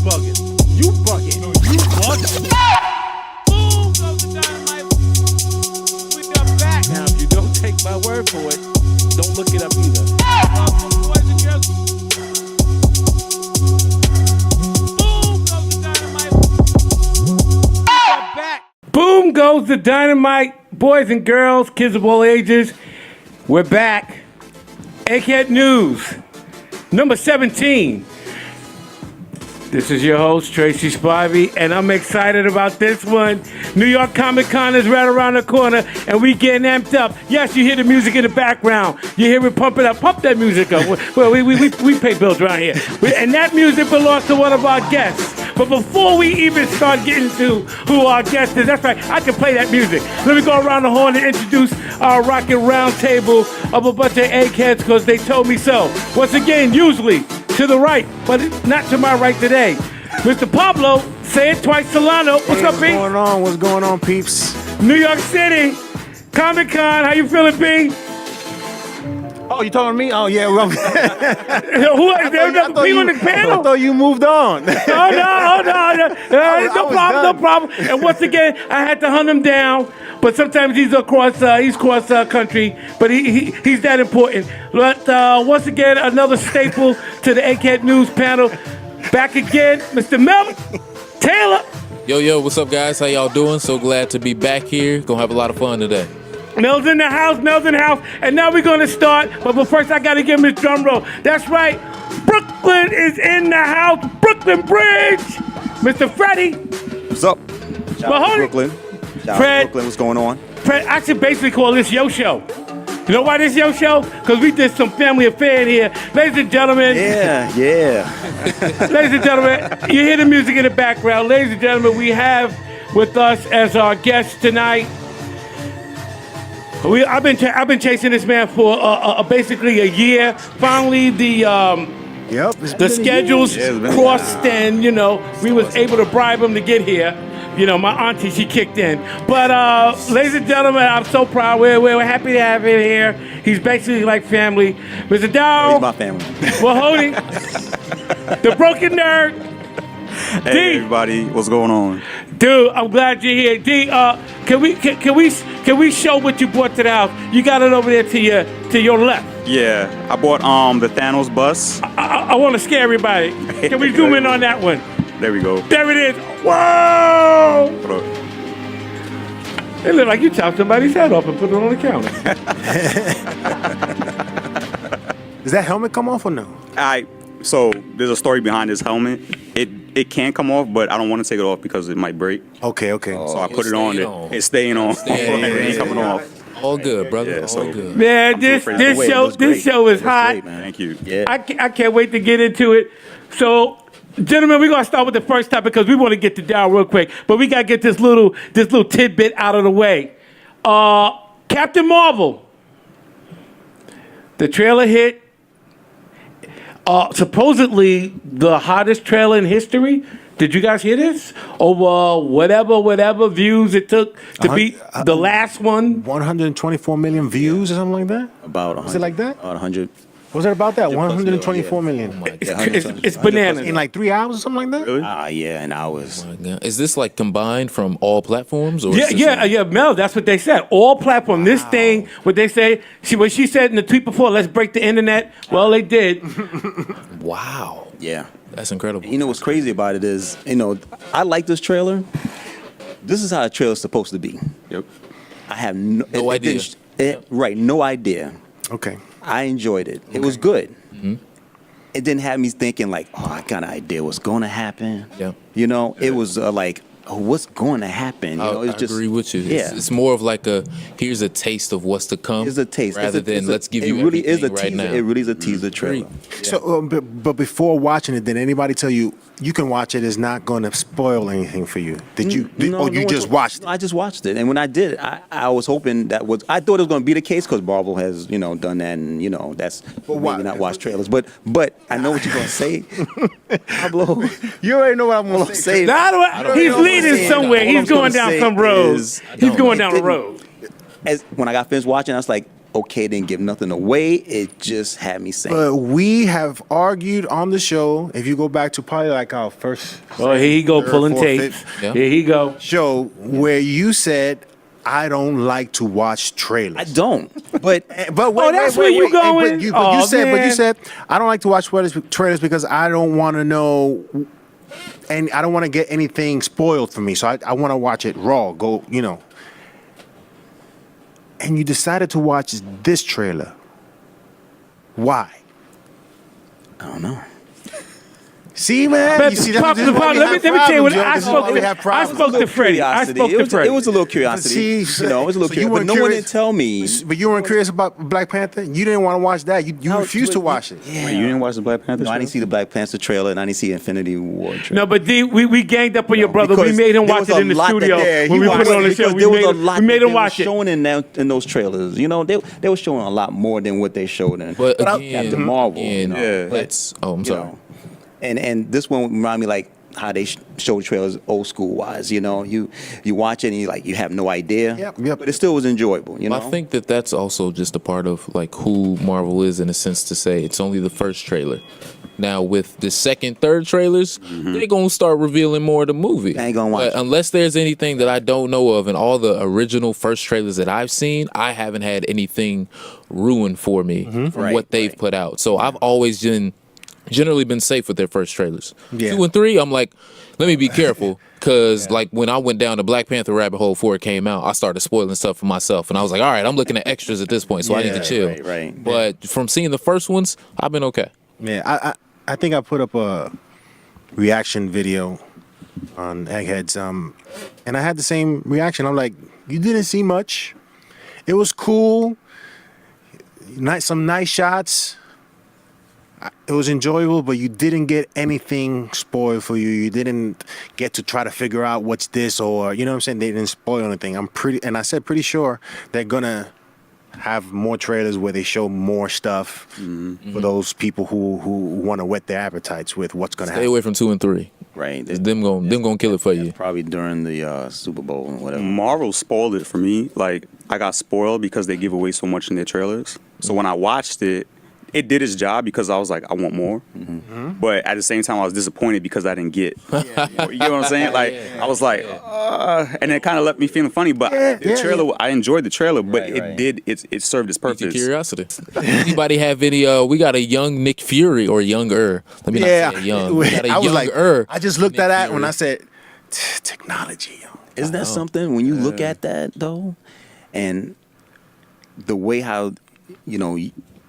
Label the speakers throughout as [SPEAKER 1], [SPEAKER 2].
[SPEAKER 1] bugging. You bugging. No, you bugging. Boom goes the dynamite. We are back. Now, if you don't take my word for it, don't look it up either. Welcome, boys and girls. Boom goes the dynamite. We are back. Boom goes the dynamite. Boys and girls, kids of all ages, we're back. Egghead News, number 17. This is your host, Tracy Spivey, and I'm excited about this one. New York Comic Con is right around the corner, and we getting amped up. Yes, you hear the music in the background. You hear it pumping up. Pump that music up. Well, we pay bills around here. And that music belongs to one of our guests. But before we even start getting to who our guest is, that's right, I can play that music. Let me go around the horn and introduce our rocking round table of a bunch of eggheads, because they told me so. Once again, usually to the right, but not to my right today. Mr. Pablo, say it twice, Solano. What's up, B?
[SPEAKER 2] What's going on, peeps?
[SPEAKER 1] New York City, Comic Con. How you feeling, B?
[SPEAKER 2] Oh, you talking to me? Oh, yeah. Well,
[SPEAKER 1] Who is there? Another B on the panel?
[SPEAKER 2] I thought you moved on.
[SPEAKER 1] No problem. And once again, I had to hunt him down. But sometimes he's cross country. But he's that important. But once again, another staple to the Egghead News panel. Back again, Mr. Mel Taylor.
[SPEAKER 3] Yo, what's up, guys? How y'all doing? So glad to be back here. Gonna have a lot of fun today.
[SPEAKER 1] Mel's in the house. And now we're going to start. But first, I got to give him his drum roll. That's right. Brooklyn is in the house. Brooklyn Bridge. Mr. Freddie.
[SPEAKER 4] What's up? Shout out to Brooklyn. Brooklyn, what's going on?
[SPEAKER 1] Fred, I should basically call this Yo Show. You know why this Yo Show? Because we did some family affair in here. Ladies and gentlemen.
[SPEAKER 4] Yeah.
[SPEAKER 1] Ladies and gentlemen, you hear the music in the background. Ladies and gentlemen, we have with us as our guest tonight. I've been chasing this man for basically a year. Finally, the schedules crossed, and we was able to bribe him to get here. My auntie, she kicked in. But ladies and gentlemen, I'm so proud. We're happy to have him here. He's basically like family. Mr. Dow.
[SPEAKER 4] He's my family.
[SPEAKER 1] We're holding the broken nerd.
[SPEAKER 4] Hey,
[SPEAKER 1] D.
[SPEAKER 4] everybody, what's going on?
[SPEAKER 1] Dude, I'm glad you're here. D, can we show what you brought to the house? You got it over there to your left.
[SPEAKER 4] Yeah, I bought the Thanos bus.
[SPEAKER 1] I want to scare everybody. Can we zoom in on that one?
[SPEAKER 4] There we go.
[SPEAKER 1] There it is. Whoa!
[SPEAKER 4] Hold up.
[SPEAKER 1] It looked like you chopped somebody's head off and put it on the counter.
[SPEAKER 2] Does that helmet come off or no?
[SPEAKER 4] So there's a story behind this helmet. It can come off, but I don't want to take it off because it might break.
[SPEAKER 2] Okay.
[SPEAKER 4] So I put it on. It's staying on. It ain't coming off.
[SPEAKER 3] All good, brother.
[SPEAKER 4] Yeah,
[SPEAKER 3] all good.
[SPEAKER 1] Man, this show is hot.
[SPEAKER 4] Great, man. Thank you. Yeah.
[SPEAKER 1] I can't wait to get into it. So, gentlemen, we're gonna start with the first topic because we want to get to Dow real quick. But we gotta get this little tidbit out of the way. Captain Marvel. The trailer hit. Supposedly the hottest trailer in history. Did you guys hear this? Over whatever views it took to beat the last one.
[SPEAKER 2] 124 million views or something like that?
[SPEAKER 4] About 100.
[SPEAKER 2] Was it like that?
[SPEAKER 4] About 100.
[SPEAKER 2] Was it about that? 124 million.
[SPEAKER 3] Oh my God.
[SPEAKER 1] It's bananas.
[SPEAKER 2] In like 3 hours or something like that?
[SPEAKER 4] Really?
[SPEAKER 5] Yeah, in hours.
[SPEAKER 3] Oh my God. Is this like combined from all platforms? Or
[SPEAKER 1] Yeah, Mel, that's what they said. All platform. This thing, what they say, what she said in the tweet before, let's break the internet. Well, they did.
[SPEAKER 3] Wow.
[SPEAKER 5] Yeah.
[SPEAKER 3] That's incredible.
[SPEAKER 5] You know what's crazy about it is, I like this trailer. This is how a trailer's supposed to be.
[SPEAKER 4] Yep.
[SPEAKER 5] I have no
[SPEAKER 3] idea.
[SPEAKER 5] No idea.
[SPEAKER 2] Okay.
[SPEAKER 5] I enjoyed it. It was good. Mm-hmm. It didn't have me thinking like, I got an idea what's going to happen.
[SPEAKER 3] Yeah.
[SPEAKER 5] It was like, what's going to happen?
[SPEAKER 3] I agree with you.
[SPEAKER 5] Yeah.
[SPEAKER 3] It's more of like here's a taste of what's to come.
[SPEAKER 5] It's a taste.
[SPEAKER 3] Rather than let's give you
[SPEAKER 5] really is a
[SPEAKER 3] everything right
[SPEAKER 5] teaser.
[SPEAKER 3] now.
[SPEAKER 5] It really is a teaser trailer.
[SPEAKER 3] Yeah.
[SPEAKER 2] So, but before watching it, did anybody tell you can watch it? It's not going to spoil anything for you? Did you? You just watched it?
[SPEAKER 5] I just watched it, and when I did, I was hoping I thought it was going to be the case because Marvel has done that, and that's maybe not watch trailers. But I know what you're going to say, Pablo.
[SPEAKER 2] You already know what I'm going to say.
[SPEAKER 1] He's leading somewhere. He's going down some road. He's going down a road.
[SPEAKER 5] When I got finished watching, I was like, okay, didn't give nothing away. It just had me saying.
[SPEAKER 2] But we have argued on the show. If you go back to probably like our first,
[SPEAKER 1] Oh, here he go
[SPEAKER 2] third,
[SPEAKER 1] pulling
[SPEAKER 2] fourth,
[SPEAKER 1] tapes.
[SPEAKER 2] fifth
[SPEAKER 3] Yeah.
[SPEAKER 1] Here he go.
[SPEAKER 2] show where you said, "I don't like to watch trailers."
[SPEAKER 5] I don't. But
[SPEAKER 2] But wait,
[SPEAKER 1] that's
[SPEAKER 2] wait,
[SPEAKER 1] where
[SPEAKER 2] wait,
[SPEAKER 1] you
[SPEAKER 2] wait.
[SPEAKER 1] going?
[SPEAKER 2] But you
[SPEAKER 1] Oh,
[SPEAKER 2] said,
[SPEAKER 1] man.
[SPEAKER 2] I don't like to watch trailers because I don't want to know, and I don't want to get anything spoiled for me. So I want to watch it raw. Go, And you decided to watch this trailer. Why?
[SPEAKER 5] I don't know.
[SPEAKER 2] See, man.
[SPEAKER 1] But
[SPEAKER 2] You see,
[SPEAKER 1] let me tell you what I spoke to Freddie. I spoke to Freddie.
[SPEAKER 5] It was a little curiosity.
[SPEAKER 2] See,
[SPEAKER 5] it was a little
[SPEAKER 2] so you
[SPEAKER 5] curiosity. But
[SPEAKER 2] weren't
[SPEAKER 5] no one
[SPEAKER 2] curious-
[SPEAKER 5] didn't tell me.
[SPEAKER 2] But you weren't curious about Black Panther. You didn't want to watch that. You refused to watch it.
[SPEAKER 5] Yeah.
[SPEAKER 4] Wait, you didn't watch the Black Panther?
[SPEAKER 5] No, I
[SPEAKER 4] trailer?
[SPEAKER 5] didn't see the Black Panther trailer, and I didn't see Infinity War trailer.
[SPEAKER 1] No, but D, we ganged up on your brother. We
[SPEAKER 5] Because
[SPEAKER 1] made him
[SPEAKER 5] there
[SPEAKER 1] watch
[SPEAKER 5] was
[SPEAKER 1] it in
[SPEAKER 5] a
[SPEAKER 1] the
[SPEAKER 5] lot
[SPEAKER 1] studio
[SPEAKER 5] that-
[SPEAKER 1] when we put it on the
[SPEAKER 5] because
[SPEAKER 1] show.
[SPEAKER 5] there was a lot
[SPEAKER 1] We made
[SPEAKER 5] that
[SPEAKER 1] him watch
[SPEAKER 5] they were
[SPEAKER 1] it.
[SPEAKER 5] showing in those trailers. They were showing a lot more than what they showed in.
[SPEAKER 3] But
[SPEAKER 5] Captain
[SPEAKER 3] again,
[SPEAKER 5] Marvel.
[SPEAKER 4] Yeah.
[SPEAKER 3] let's. Oh, I'm
[SPEAKER 5] you
[SPEAKER 3] sorry.
[SPEAKER 5] know. And this one reminded me like how they show trailers old school wise. You watch it and you have no idea.
[SPEAKER 2] Yep.
[SPEAKER 5] But it still was enjoyable.
[SPEAKER 3] I think that's also just a part of like who Marvel is in a sense to say it's only the first trailer. Now with the second, third trailers, they're gonna start revealing more of the movie.
[SPEAKER 5] I ain't gonna watch
[SPEAKER 3] But
[SPEAKER 5] it.
[SPEAKER 3] unless there's anything that I don't know of in all the original first trailers that I've seen, I haven't had anything ruined for me from
[SPEAKER 5] Right,
[SPEAKER 3] what they've put out. So I've always generally been safe with their first trailers.
[SPEAKER 2] Yeah.
[SPEAKER 3] 2 and 3, I'm like, let me be careful. Because, like, when I went down the Black Panther rabbit hole before it came out, I started spoiling stuff for myself. And I was like, all right, I'm looking at extras at this point, so I need to chill.
[SPEAKER 5] right.
[SPEAKER 3] But from seeing the first ones, I've been okay.
[SPEAKER 2] Yeah, I think I put up a reaction video on Eggheads, and I had the same reaction. I'm like, you didn't see much. It was cool. Some nice shots. It was enjoyable, but you didn't get anything spoiled for you. You didn't get to try to figure out what's this or, you know what I'm saying? They didn't spoil anything. I said pretty sure they're gonna have more trailers where they show more stuff for those people who want to whet their appetites with what's gonna
[SPEAKER 3] Stay
[SPEAKER 2] happen.
[SPEAKER 3] away from 2 and 3.
[SPEAKER 5] Right.
[SPEAKER 3] Them gonna kill it for you.
[SPEAKER 5] Probably during the Super Bowl and whatever.
[SPEAKER 4] Marvel spoiled it for me. Like, I got spoiled because they give away so much in their trailers. So when I watched it, it did its job because I was like, I want more. But at the same time, I was disappointed because I didn't get. You know what I'm saying? Like, I was like, and it kind of left me feeling funny. But the trailer, I enjoyed the trailer, but it served its
[SPEAKER 3] Pique your
[SPEAKER 4] purpose.
[SPEAKER 3] curiosity. Anybody have any? We got a young Nick Fury or younger. Let me not say young. We got a
[SPEAKER 2] I was like,
[SPEAKER 3] younger
[SPEAKER 2] I just looked
[SPEAKER 3] Nick
[SPEAKER 2] at that
[SPEAKER 3] Fury.
[SPEAKER 2] when I said, technology, yo.
[SPEAKER 5] Isn't that something when you look at that though, and the way how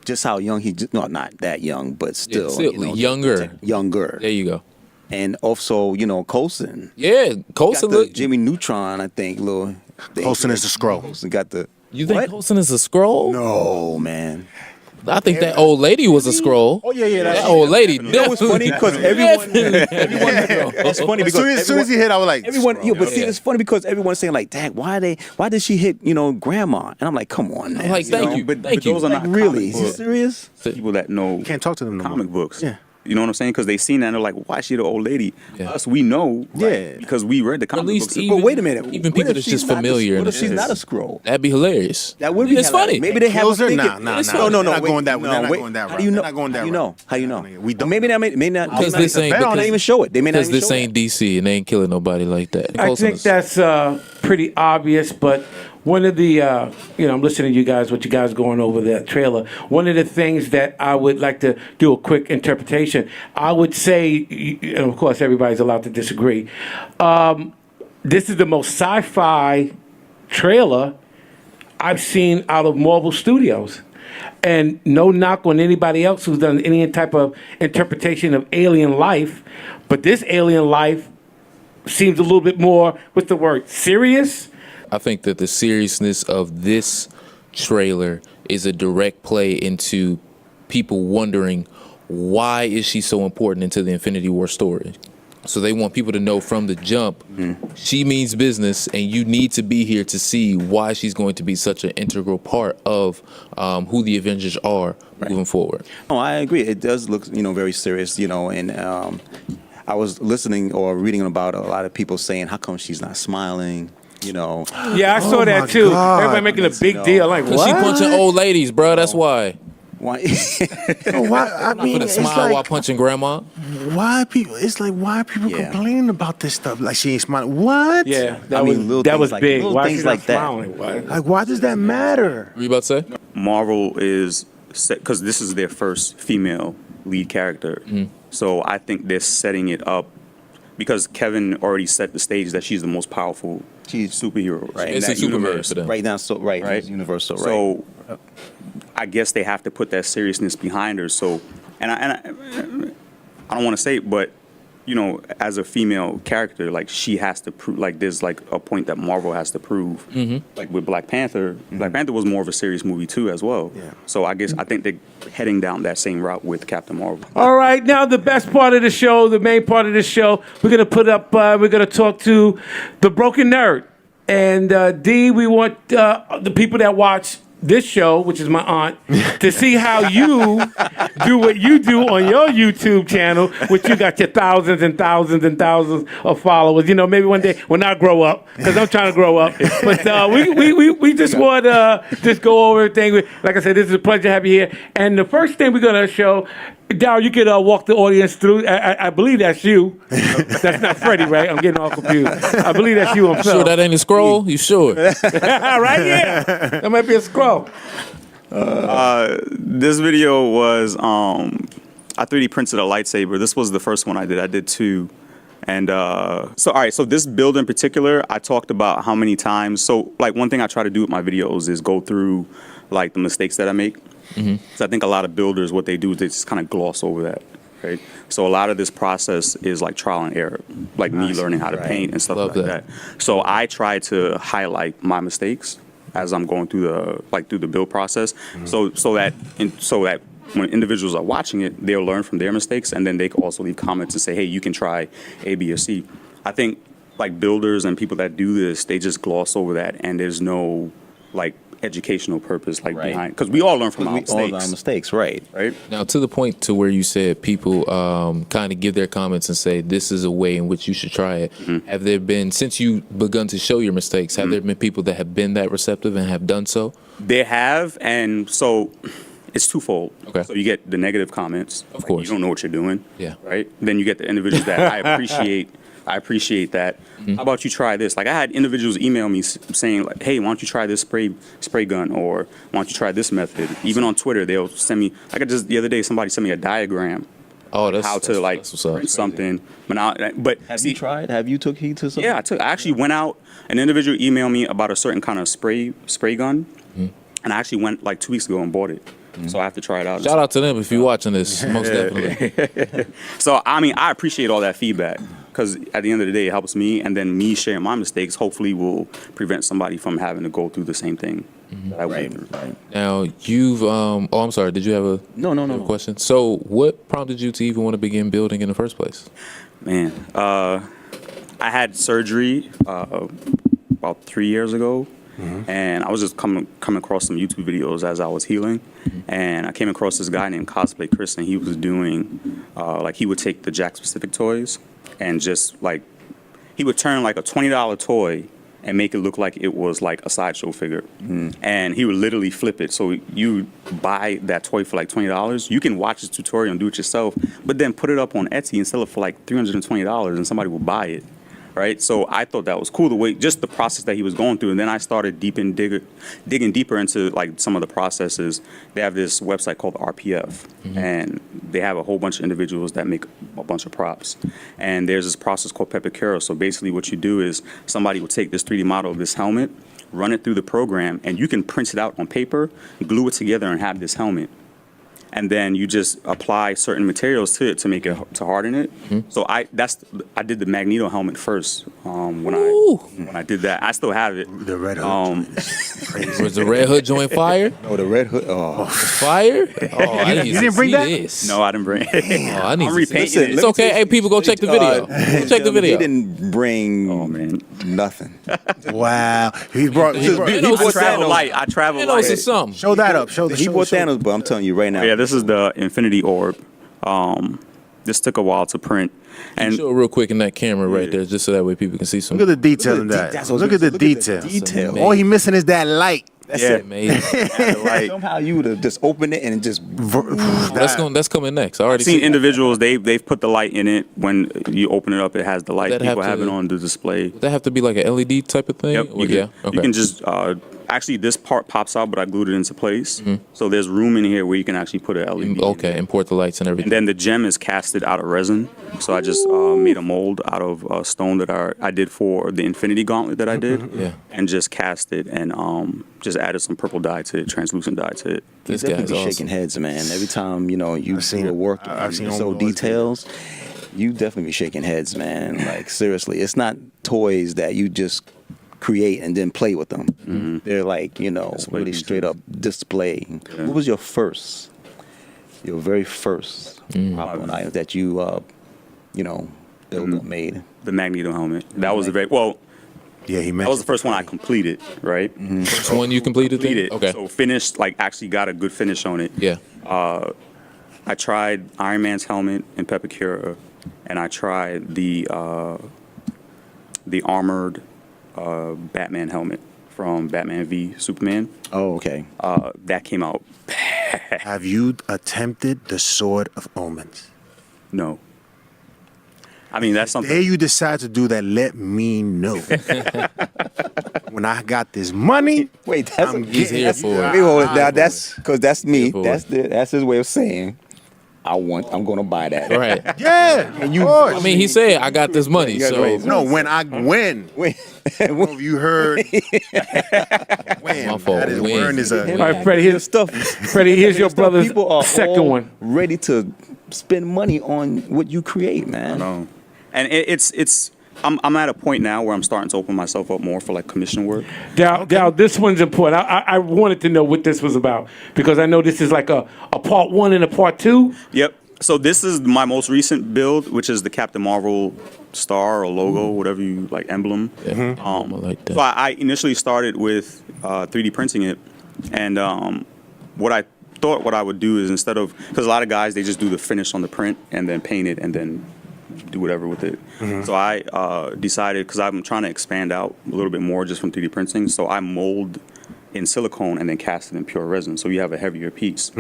[SPEAKER 5] just how young not that young, but still,
[SPEAKER 3] younger.
[SPEAKER 5] younger,
[SPEAKER 3] There you go.
[SPEAKER 5] and also Coulson.
[SPEAKER 3] Yeah,
[SPEAKER 5] Got
[SPEAKER 3] Coulson
[SPEAKER 5] the
[SPEAKER 3] look.
[SPEAKER 5] Jimmy Neutron, I think.
[SPEAKER 2] Coulson is the Skrull.
[SPEAKER 5] Coulson got the.
[SPEAKER 3] You think
[SPEAKER 5] What?
[SPEAKER 3] Coulson is a scroll?
[SPEAKER 5] Oh man,
[SPEAKER 3] I think that old lady was a scroll.
[SPEAKER 2] Oh, yeah,
[SPEAKER 3] That old lady.
[SPEAKER 5] That was funny because everyone. It's funny because
[SPEAKER 2] As soon as he hit, I was like,
[SPEAKER 5] everyone.
[SPEAKER 2] Skrull.
[SPEAKER 5] But see, it's funny because everyone's saying like, "Dad, why did she hit Grandma?" And I'm like, "Come on, man."
[SPEAKER 3] I'm like, thank you.
[SPEAKER 4] But
[SPEAKER 3] Thank you.
[SPEAKER 4] those are
[SPEAKER 5] Like
[SPEAKER 4] not
[SPEAKER 5] really?
[SPEAKER 4] comic
[SPEAKER 5] Is you
[SPEAKER 4] book
[SPEAKER 5] serious?
[SPEAKER 4] people that know
[SPEAKER 2] Can't talk to them no more.
[SPEAKER 4] comic books.
[SPEAKER 2] Yeah.
[SPEAKER 4] You know what I'm saying? Because they seen that and they're like, why is she the old lady?
[SPEAKER 3] Yeah.
[SPEAKER 4] Us, we know.
[SPEAKER 2] Yeah.
[SPEAKER 4] Because we read the
[SPEAKER 3] At
[SPEAKER 4] comic
[SPEAKER 3] least
[SPEAKER 4] books.
[SPEAKER 3] even-
[SPEAKER 5] But wait a minute.
[SPEAKER 3] Even
[SPEAKER 5] What
[SPEAKER 3] people
[SPEAKER 5] if
[SPEAKER 3] that's
[SPEAKER 5] she's
[SPEAKER 3] just
[SPEAKER 5] not
[SPEAKER 3] familiar.
[SPEAKER 5] What if she's
[SPEAKER 3] in
[SPEAKER 5] not a
[SPEAKER 3] this.
[SPEAKER 5] scroll?
[SPEAKER 3] That'd be hilarious.
[SPEAKER 5] That would be
[SPEAKER 3] It's funny.
[SPEAKER 5] Maybe they have
[SPEAKER 2] Kills her?
[SPEAKER 5] us thinking.
[SPEAKER 2] Nah.
[SPEAKER 3] It's
[SPEAKER 2] They're
[SPEAKER 3] funny.
[SPEAKER 2] not
[SPEAKER 5] wait,
[SPEAKER 2] going that.
[SPEAKER 5] no,
[SPEAKER 2] They're not
[SPEAKER 5] wait.
[SPEAKER 2] going that
[SPEAKER 5] How
[SPEAKER 2] route.
[SPEAKER 5] do you know?
[SPEAKER 2] They're not going that
[SPEAKER 5] How do you
[SPEAKER 2] route.
[SPEAKER 5] know? How do you know?
[SPEAKER 2] We don't.
[SPEAKER 5] Or maybe they may not.
[SPEAKER 3] Because
[SPEAKER 5] they
[SPEAKER 3] this ain't-
[SPEAKER 5] may not
[SPEAKER 3] because-
[SPEAKER 5] even show it. They may not
[SPEAKER 3] Because
[SPEAKER 5] even
[SPEAKER 3] this
[SPEAKER 5] show
[SPEAKER 3] ain't DC and they ain't killing nobody like that.
[SPEAKER 1] I
[SPEAKER 3] Coulson
[SPEAKER 1] think
[SPEAKER 3] is-
[SPEAKER 1] that's pretty obvious, but one of the, I'm listening to you guys, what you guys going over that trailer. One of the things that I would like to do a quick interpretation, I would say, and of course everybody's allowed to disagree, this is the most sci-fi trailer I've seen out of Marvel Studios. And no knock on anybody else who's done any type of interpretation of alien life, but this alien life seems a little bit more, what's the word, serious?
[SPEAKER 3] I think that the seriousness of this trailer is a direct play into people wondering why is she so important into the Infinity War story. So they want people to know from the jump, she means business, and you need to be here to see why she's going to be such an integral part of who the Avengers are moving forward.
[SPEAKER 5] Oh, I agree. It does look, very serious, and I was listening or reading about a lot of people saying, how come she's not smiling? You know,
[SPEAKER 1] Yeah, I saw that
[SPEAKER 2] my
[SPEAKER 1] too.
[SPEAKER 2] God.
[SPEAKER 1] Everybody making a big deal. Like,
[SPEAKER 3] Cause
[SPEAKER 1] what?
[SPEAKER 3] she punching old ladies, bro. That's why.
[SPEAKER 5] why?
[SPEAKER 2] Why? I mean,
[SPEAKER 3] For the
[SPEAKER 2] it's
[SPEAKER 3] smile while
[SPEAKER 2] like,
[SPEAKER 3] punching grandma.
[SPEAKER 2] why people? It's like, why are people
[SPEAKER 5] Yeah.
[SPEAKER 2] complaining about this stuff? Like she ain't smiling. What?
[SPEAKER 1] Yeah, that
[SPEAKER 5] I mean,
[SPEAKER 1] was
[SPEAKER 5] little
[SPEAKER 1] that
[SPEAKER 5] things
[SPEAKER 1] was
[SPEAKER 5] like-
[SPEAKER 1] big.
[SPEAKER 5] little
[SPEAKER 1] Why
[SPEAKER 5] things
[SPEAKER 1] she not
[SPEAKER 5] like that.
[SPEAKER 1] smiling? Why?
[SPEAKER 2] Like, why does that matter?
[SPEAKER 3] What you about to say?
[SPEAKER 4] Marvel is set because this is their first female lead character. So I think they're setting it up because Kevin already set the stage that she's the most powerful
[SPEAKER 5] She's
[SPEAKER 4] superhero
[SPEAKER 5] right.
[SPEAKER 4] in
[SPEAKER 3] It's a
[SPEAKER 4] that
[SPEAKER 3] Superman
[SPEAKER 4] universe.
[SPEAKER 3] for them.
[SPEAKER 5] right now, so right,
[SPEAKER 4] Right.
[SPEAKER 5] it's universal, right?
[SPEAKER 4] So I guess they have to put that seriousness behind her. So, and I don't want to say it, but you know, as a female character, like she has to prove. Like there's like a point that Marvel has to prove. Like with Black Panther, Black Panther was more of a serious movie too, as well.
[SPEAKER 2] Yeah.
[SPEAKER 4] So I think they're heading down that same route with Captain Marvel.
[SPEAKER 1] All right, now the best part of the show, the main part of the show, we're gonna put up. We're gonna talk to the Broken Nerd, and D. We want the people that watch this show, which is my aunt, to see how you do what you do on your YouTube channel, which you got your thousands and thousands and thousands of followers. You know, maybe one day when I grow up, because I'm trying to grow up. But we just want to just go over everything. Like I said, this is a pleasure to have you here. And the first thing we're gonna show. Darryl, you could walk the audience through. I believe that's you. That's not Freddie, right? I'm getting all confused. I believe that's you himself.
[SPEAKER 3] Sure, that ain't a scroll. You sure?
[SPEAKER 1] Right? Yeah. That might be a scroll.
[SPEAKER 4] This video was I 3D printed a lightsaber. This was the first one I did. I did two. And so, all right, so this build in particular, I talked about how many times. So, like, one thing I try to do with my videos is go through, like, the mistakes that I make. So I think a lot of builders, what they do is they just kind of gloss over that, right? So a lot of this process is like trial and error, like me learning how to paint and stuff
[SPEAKER 3] Love
[SPEAKER 4] like
[SPEAKER 3] that.
[SPEAKER 4] that. So I try to highlight my mistakes as I'm going through the build process, so that when individuals are watching it, they'll learn from their mistakes, and then they can also leave comments and say, hey, you can try A, B, or C. I think like builders and people that do this, they just gloss over that, and there's no like educational purpose like
[SPEAKER 5] Right.
[SPEAKER 4] behind, because we all learn from our
[SPEAKER 5] all
[SPEAKER 4] mistakes,
[SPEAKER 5] our mistakes, right?
[SPEAKER 4] right?
[SPEAKER 3] Now, to the point to where you said people kind of give their comments and say this is a way in which you should try it. Have there been, since you begun to show your mistakes, have there been people that have been that receptive and have done so?
[SPEAKER 4] They have, and so it's twofold.
[SPEAKER 3] Okay.
[SPEAKER 4] So you get the negative comments,
[SPEAKER 3] Of
[SPEAKER 4] like,
[SPEAKER 3] course.
[SPEAKER 4] you don't know what you're doing,
[SPEAKER 3] Yeah.
[SPEAKER 4] right? Then you get the individuals that I appreciate. I appreciate that. How about you try this? Like I had individuals email me saying, like, "Hey, why don't you try this spray gun?" Or "Why don't you try this method?" Even on Twitter, they'll send me. Like I just the other day, somebody sent me a diagram
[SPEAKER 3] Oh, that's
[SPEAKER 4] how to like
[SPEAKER 3] that's what's up.
[SPEAKER 4] print something. But
[SPEAKER 5] Have
[SPEAKER 4] see,
[SPEAKER 5] you tried? Have you took heed to something?
[SPEAKER 4] yeah, I actually went out. An individual emailed me about a certain kind of spray gun, and I actually went like 2 weeks ago and bought it. So I have to try it out.
[SPEAKER 3] Shout out to them if you're watching this, most definitely.
[SPEAKER 4] So I mean, I appreciate all that feedback because at the end of the day, it helps me, and then me sharing my mistakes hopefully will prevent somebody from having to go through the same thing that I went through.
[SPEAKER 5] Right.
[SPEAKER 3] Now, you've, oh, I'm sorry, did you have a
[SPEAKER 5] No.
[SPEAKER 3] question? So, what prompted you to even want to begin building in the first place?
[SPEAKER 4] Man, I had surgery about 3 years ago. And I was just coming across some YouTube videos as I was healing, and I came across this guy named Cosplay Chris, and he was doing like he would take the Jack Specific toys and just like he would turn like a $20 toy and make it look like it was like a sideshow figure, and he would literally flip it. So you buy that toy for like $20, you can watch his tutorial and do it yourself, but then put it up on Etsy and sell it for like $320, and somebody will buy it. Right, so I thought that was cool the way, just the process that he was going through, and then I started digging deeper into like some of the processes. They have this website called RPF, and they have a whole bunch of individuals that make a bunch of props. And there's this process called Pepicura. So basically, what you do is somebody will take this 3D model of this helmet, run it through the program, and you can print it out on paper, glue it together, and have this helmet. And then you just apply certain materials to it to make it to harden it. So I did the Magneto helmet first when I did that. I still have it.
[SPEAKER 2] The Red Hood.
[SPEAKER 3] Was the Red Hood joint fire?
[SPEAKER 5] Oh, the Red Hood. Oh,
[SPEAKER 3] Fire? Oh, I need
[SPEAKER 2] you
[SPEAKER 3] to
[SPEAKER 2] didn't bring
[SPEAKER 3] see
[SPEAKER 2] that?
[SPEAKER 3] this.
[SPEAKER 4] No, I didn't bring it.
[SPEAKER 3] Oh, I need
[SPEAKER 4] I'm
[SPEAKER 3] to see
[SPEAKER 4] repainting
[SPEAKER 3] this.
[SPEAKER 4] it.
[SPEAKER 3] It's okay. Hey, people, go check the video. Go check the
[SPEAKER 5] He
[SPEAKER 3] video.
[SPEAKER 5] didn't bring
[SPEAKER 4] Oh man,
[SPEAKER 5] nothing.
[SPEAKER 2] Wow. He brought.
[SPEAKER 3] He
[SPEAKER 4] I
[SPEAKER 3] bought
[SPEAKER 4] travel
[SPEAKER 3] Thanos.
[SPEAKER 4] light. I travel
[SPEAKER 3] You know, it's
[SPEAKER 4] light.
[SPEAKER 3] something.
[SPEAKER 2] Show that up. Show the.
[SPEAKER 5] He
[SPEAKER 2] show,
[SPEAKER 5] bought
[SPEAKER 2] show.
[SPEAKER 5] Thanos, but I'm telling you right now.
[SPEAKER 4] Yeah, this is the Infinity Orb. This took a while to print,
[SPEAKER 3] And
[SPEAKER 4] and
[SPEAKER 3] show it real quick in that camera right there, just so that way people can see some.
[SPEAKER 2] Look at the detail in that. Look at the detail.
[SPEAKER 3] detail.
[SPEAKER 2] All he missing is that light.
[SPEAKER 5] That's
[SPEAKER 4] yeah,
[SPEAKER 5] it.
[SPEAKER 3] Amazing.
[SPEAKER 4] like
[SPEAKER 5] Somehow you would have just opened it and just.
[SPEAKER 3] That's coming next. I already
[SPEAKER 4] seen
[SPEAKER 3] seen
[SPEAKER 4] individuals they've put the light in it. When you open it up, it has the light.
[SPEAKER 3] That have
[SPEAKER 4] People have
[SPEAKER 3] to-
[SPEAKER 4] it on the display.
[SPEAKER 3] Does that have to be like a LED type of thing?
[SPEAKER 4] Yep,
[SPEAKER 3] Or- yeah. Okay.
[SPEAKER 4] You can just actually this part pops out, but I glued it into place. So there's room in here where you can actually put an LED. in
[SPEAKER 3] Okay,
[SPEAKER 4] there.
[SPEAKER 3] import the lights and everything.
[SPEAKER 4] And then the gem is casted out of resin. So I just made a mold out of stone that I did for the Infinity Gauntlet that I did.
[SPEAKER 3] Yeah.
[SPEAKER 4] And just cast it and just added some purple dye to it, translucent dye to it.
[SPEAKER 3] This
[SPEAKER 5] Definitely
[SPEAKER 3] guy's
[SPEAKER 5] be
[SPEAKER 3] awesome.
[SPEAKER 5] shaking heads, man. Every time you
[SPEAKER 2] seen
[SPEAKER 5] do a
[SPEAKER 2] it.
[SPEAKER 5] work
[SPEAKER 2] I've
[SPEAKER 5] and
[SPEAKER 2] seen
[SPEAKER 5] so
[SPEAKER 2] homeboys
[SPEAKER 5] details, you definitely be shaking heads, man. Like seriously, it's not toys that you just create and then play with them. They're like really
[SPEAKER 4] pieces.
[SPEAKER 5] straight up display. What was your very first pop-on item that you built or made?
[SPEAKER 4] The Magneto helmet. That was the very well.
[SPEAKER 2] Yeah, he
[SPEAKER 4] That
[SPEAKER 2] mentioned.
[SPEAKER 4] was the first one I completed. Right.
[SPEAKER 3] First one you completed? then?
[SPEAKER 4] Completed.
[SPEAKER 3] Okay.
[SPEAKER 4] So finished. Like actually got a good finish on it.
[SPEAKER 3] Yeah.
[SPEAKER 4] I tried Iron Man's helmet in Pepakura, and I tried the armored Batman helmet from Batman v Superman.
[SPEAKER 5] Oh, okay.
[SPEAKER 4] That came out.
[SPEAKER 2] Have you attempted the Sword of Omens?
[SPEAKER 4] No. I mean that's something.
[SPEAKER 2] There you decide to do that, let me know. When I got this money,
[SPEAKER 5] Wait, that's
[SPEAKER 3] He's here for it.
[SPEAKER 5] Wait, hold it. Now that's because that's me.
[SPEAKER 3] for
[SPEAKER 5] That's his way of saying I'm going to buy that.
[SPEAKER 3] Right.
[SPEAKER 2] yeah,
[SPEAKER 5] And you-
[SPEAKER 2] of course.
[SPEAKER 3] I mean, he said, I got this money,
[SPEAKER 5] Yeah,
[SPEAKER 3] so.
[SPEAKER 5] right.
[SPEAKER 2] no, when I win.
[SPEAKER 5] Wait.
[SPEAKER 2] Have you heard? When?
[SPEAKER 3] My fault.
[SPEAKER 2] That is,
[SPEAKER 3] When.
[SPEAKER 2] when is a.
[SPEAKER 1] All right, Freddie, here's
[SPEAKER 5] stuff.
[SPEAKER 1] Freddie, here's your brother's
[SPEAKER 5] People are
[SPEAKER 1] second
[SPEAKER 5] all
[SPEAKER 1] one.
[SPEAKER 5] ready to spend money on what you create, man.
[SPEAKER 4] No. And it's. I'm at a point now where I'm starting to open myself up more for like commission work.
[SPEAKER 1] Dow, this one's important. I wanted to know what this was about because I know this is like a part one and a part two.
[SPEAKER 4] Yep. So this is my most recent build, which is the Captain Marvel star or logo, whatever you like, emblem.
[SPEAKER 3] I like that.
[SPEAKER 4] So I initially started with 3D printing it, and what I thought what I would do is instead of because a lot of guys they just do the finish on the print and then paint it and then do whatever with it. So I decided because I'm trying to expand out a little bit more just from 3D printing, so I mold in silicone and then cast it in pure resin, so you have a heavier piece.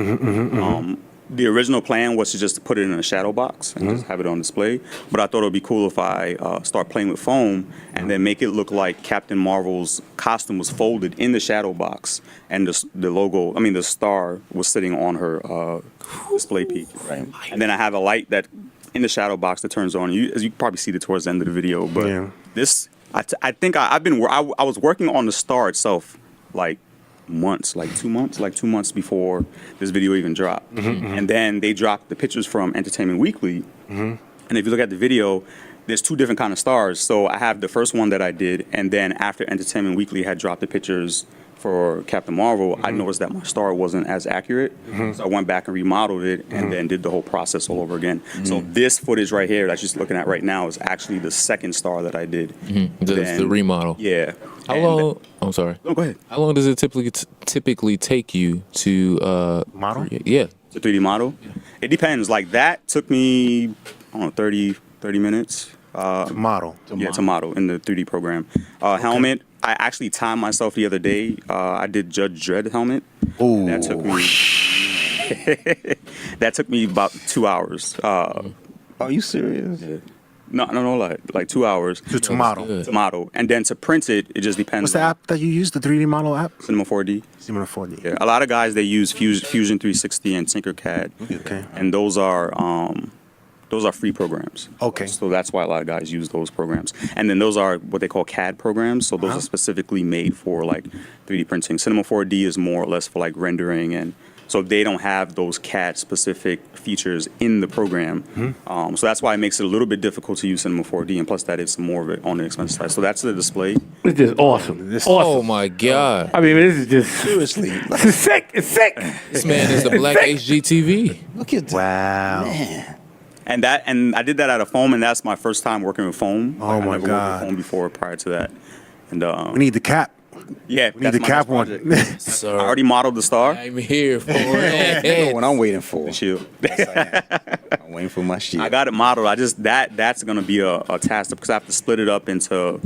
[SPEAKER 4] The original plan was to just put it in a shadow box and just have it on display. But I thought it would be cool if I start playing with foam and then make it look like Captain Marvel's costume was folded in the shadow box and the logo, I mean the star was sitting on her display piece.
[SPEAKER 5] Right.
[SPEAKER 4] And then I have a light that in the shadow box that turns on. As you can probably see it towards the end of the video. But
[SPEAKER 2] Yeah.
[SPEAKER 4] this, I think I was working on the star itself like months, like 2 months before this video even dropped. And then they dropped the pictures from Entertainment Weekly. And if you look at the video, there's two different kind of stars. So I have the first one that I did, and then after Entertainment Weekly had dropped the pictures for Captain Marvel, I noticed that my star wasn't as accurate. So I went back and remodeled it and then did the whole process all over again. So this footage right here that you're looking at right now is actually the second star that I did.
[SPEAKER 3] The remodel.
[SPEAKER 4] Yeah.
[SPEAKER 3] How
[SPEAKER 4] And-
[SPEAKER 3] long? I'm sorry.
[SPEAKER 4] No, go ahead.
[SPEAKER 3] How long does it typically take you to
[SPEAKER 2] Model?
[SPEAKER 3] Yeah.
[SPEAKER 4] The 3D model? It depends. Like that took me, I don't know, 30 minutes.
[SPEAKER 2] Model.
[SPEAKER 4] To model in the 3D program. Helmet, I actually timed myself the other day. I did Judge Dredd helmet.
[SPEAKER 2] Ooh.
[SPEAKER 4] That took me. That took me about 2 hours.
[SPEAKER 5] Are you serious?
[SPEAKER 4] No, like 2 hours
[SPEAKER 2] To model.
[SPEAKER 3] good.
[SPEAKER 4] to model, and then to print it. It just depends.
[SPEAKER 2] What's the app that you use? The 3D model app?
[SPEAKER 4] Cinema 4D.
[SPEAKER 2] Cinema 4D.
[SPEAKER 4] Yeah, a lot of guys they use Fusion 360 and Tinkercad.
[SPEAKER 2] Okay.
[SPEAKER 4] And those are free programs.
[SPEAKER 2] Okay.
[SPEAKER 4] So that's why a lot of guys use those programs. And then those are what they call CAD programs. So those are specifically made for like 3D printing. Cinema 4D is more or less for like rendering, and so they don't have those CAD specific features in the program. So that's why it makes it a little bit difficult to use Cinema 4D, and plus that is more of it on the expensive side. So that's the display.
[SPEAKER 1] It's just awesome.
[SPEAKER 2] This-
[SPEAKER 3] Oh
[SPEAKER 1] Awesome.
[SPEAKER 3] my God.
[SPEAKER 1] I mean, this is just
[SPEAKER 5] Seriously.
[SPEAKER 1] this is sick. It's sick.
[SPEAKER 3] This man is the black HGTV.
[SPEAKER 5] Look at that.
[SPEAKER 2] Wow.
[SPEAKER 5] Man.
[SPEAKER 4] And I did that out of foam, and that's my first time working with foam.
[SPEAKER 2] Oh
[SPEAKER 4] Like, I
[SPEAKER 2] my
[SPEAKER 4] never worked
[SPEAKER 2] God.
[SPEAKER 4] with foam before prior to that. And
[SPEAKER 2] We need the cap.
[SPEAKER 4] Yeah,
[SPEAKER 2] We need the
[SPEAKER 4] my
[SPEAKER 2] cap
[SPEAKER 4] next
[SPEAKER 2] one.
[SPEAKER 4] project.
[SPEAKER 3] Sir,
[SPEAKER 4] I already modeled the star.
[SPEAKER 3] I'm here for
[SPEAKER 5] You know
[SPEAKER 3] it.
[SPEAKER 5] what I'm waiting for.
[SPEAKER 4] The shield.
[SPEAKER 5] I'm waiting for my shit.
[SPEAKER 4] I got it modeled. I just that's gonna be a task because I have to split it up into,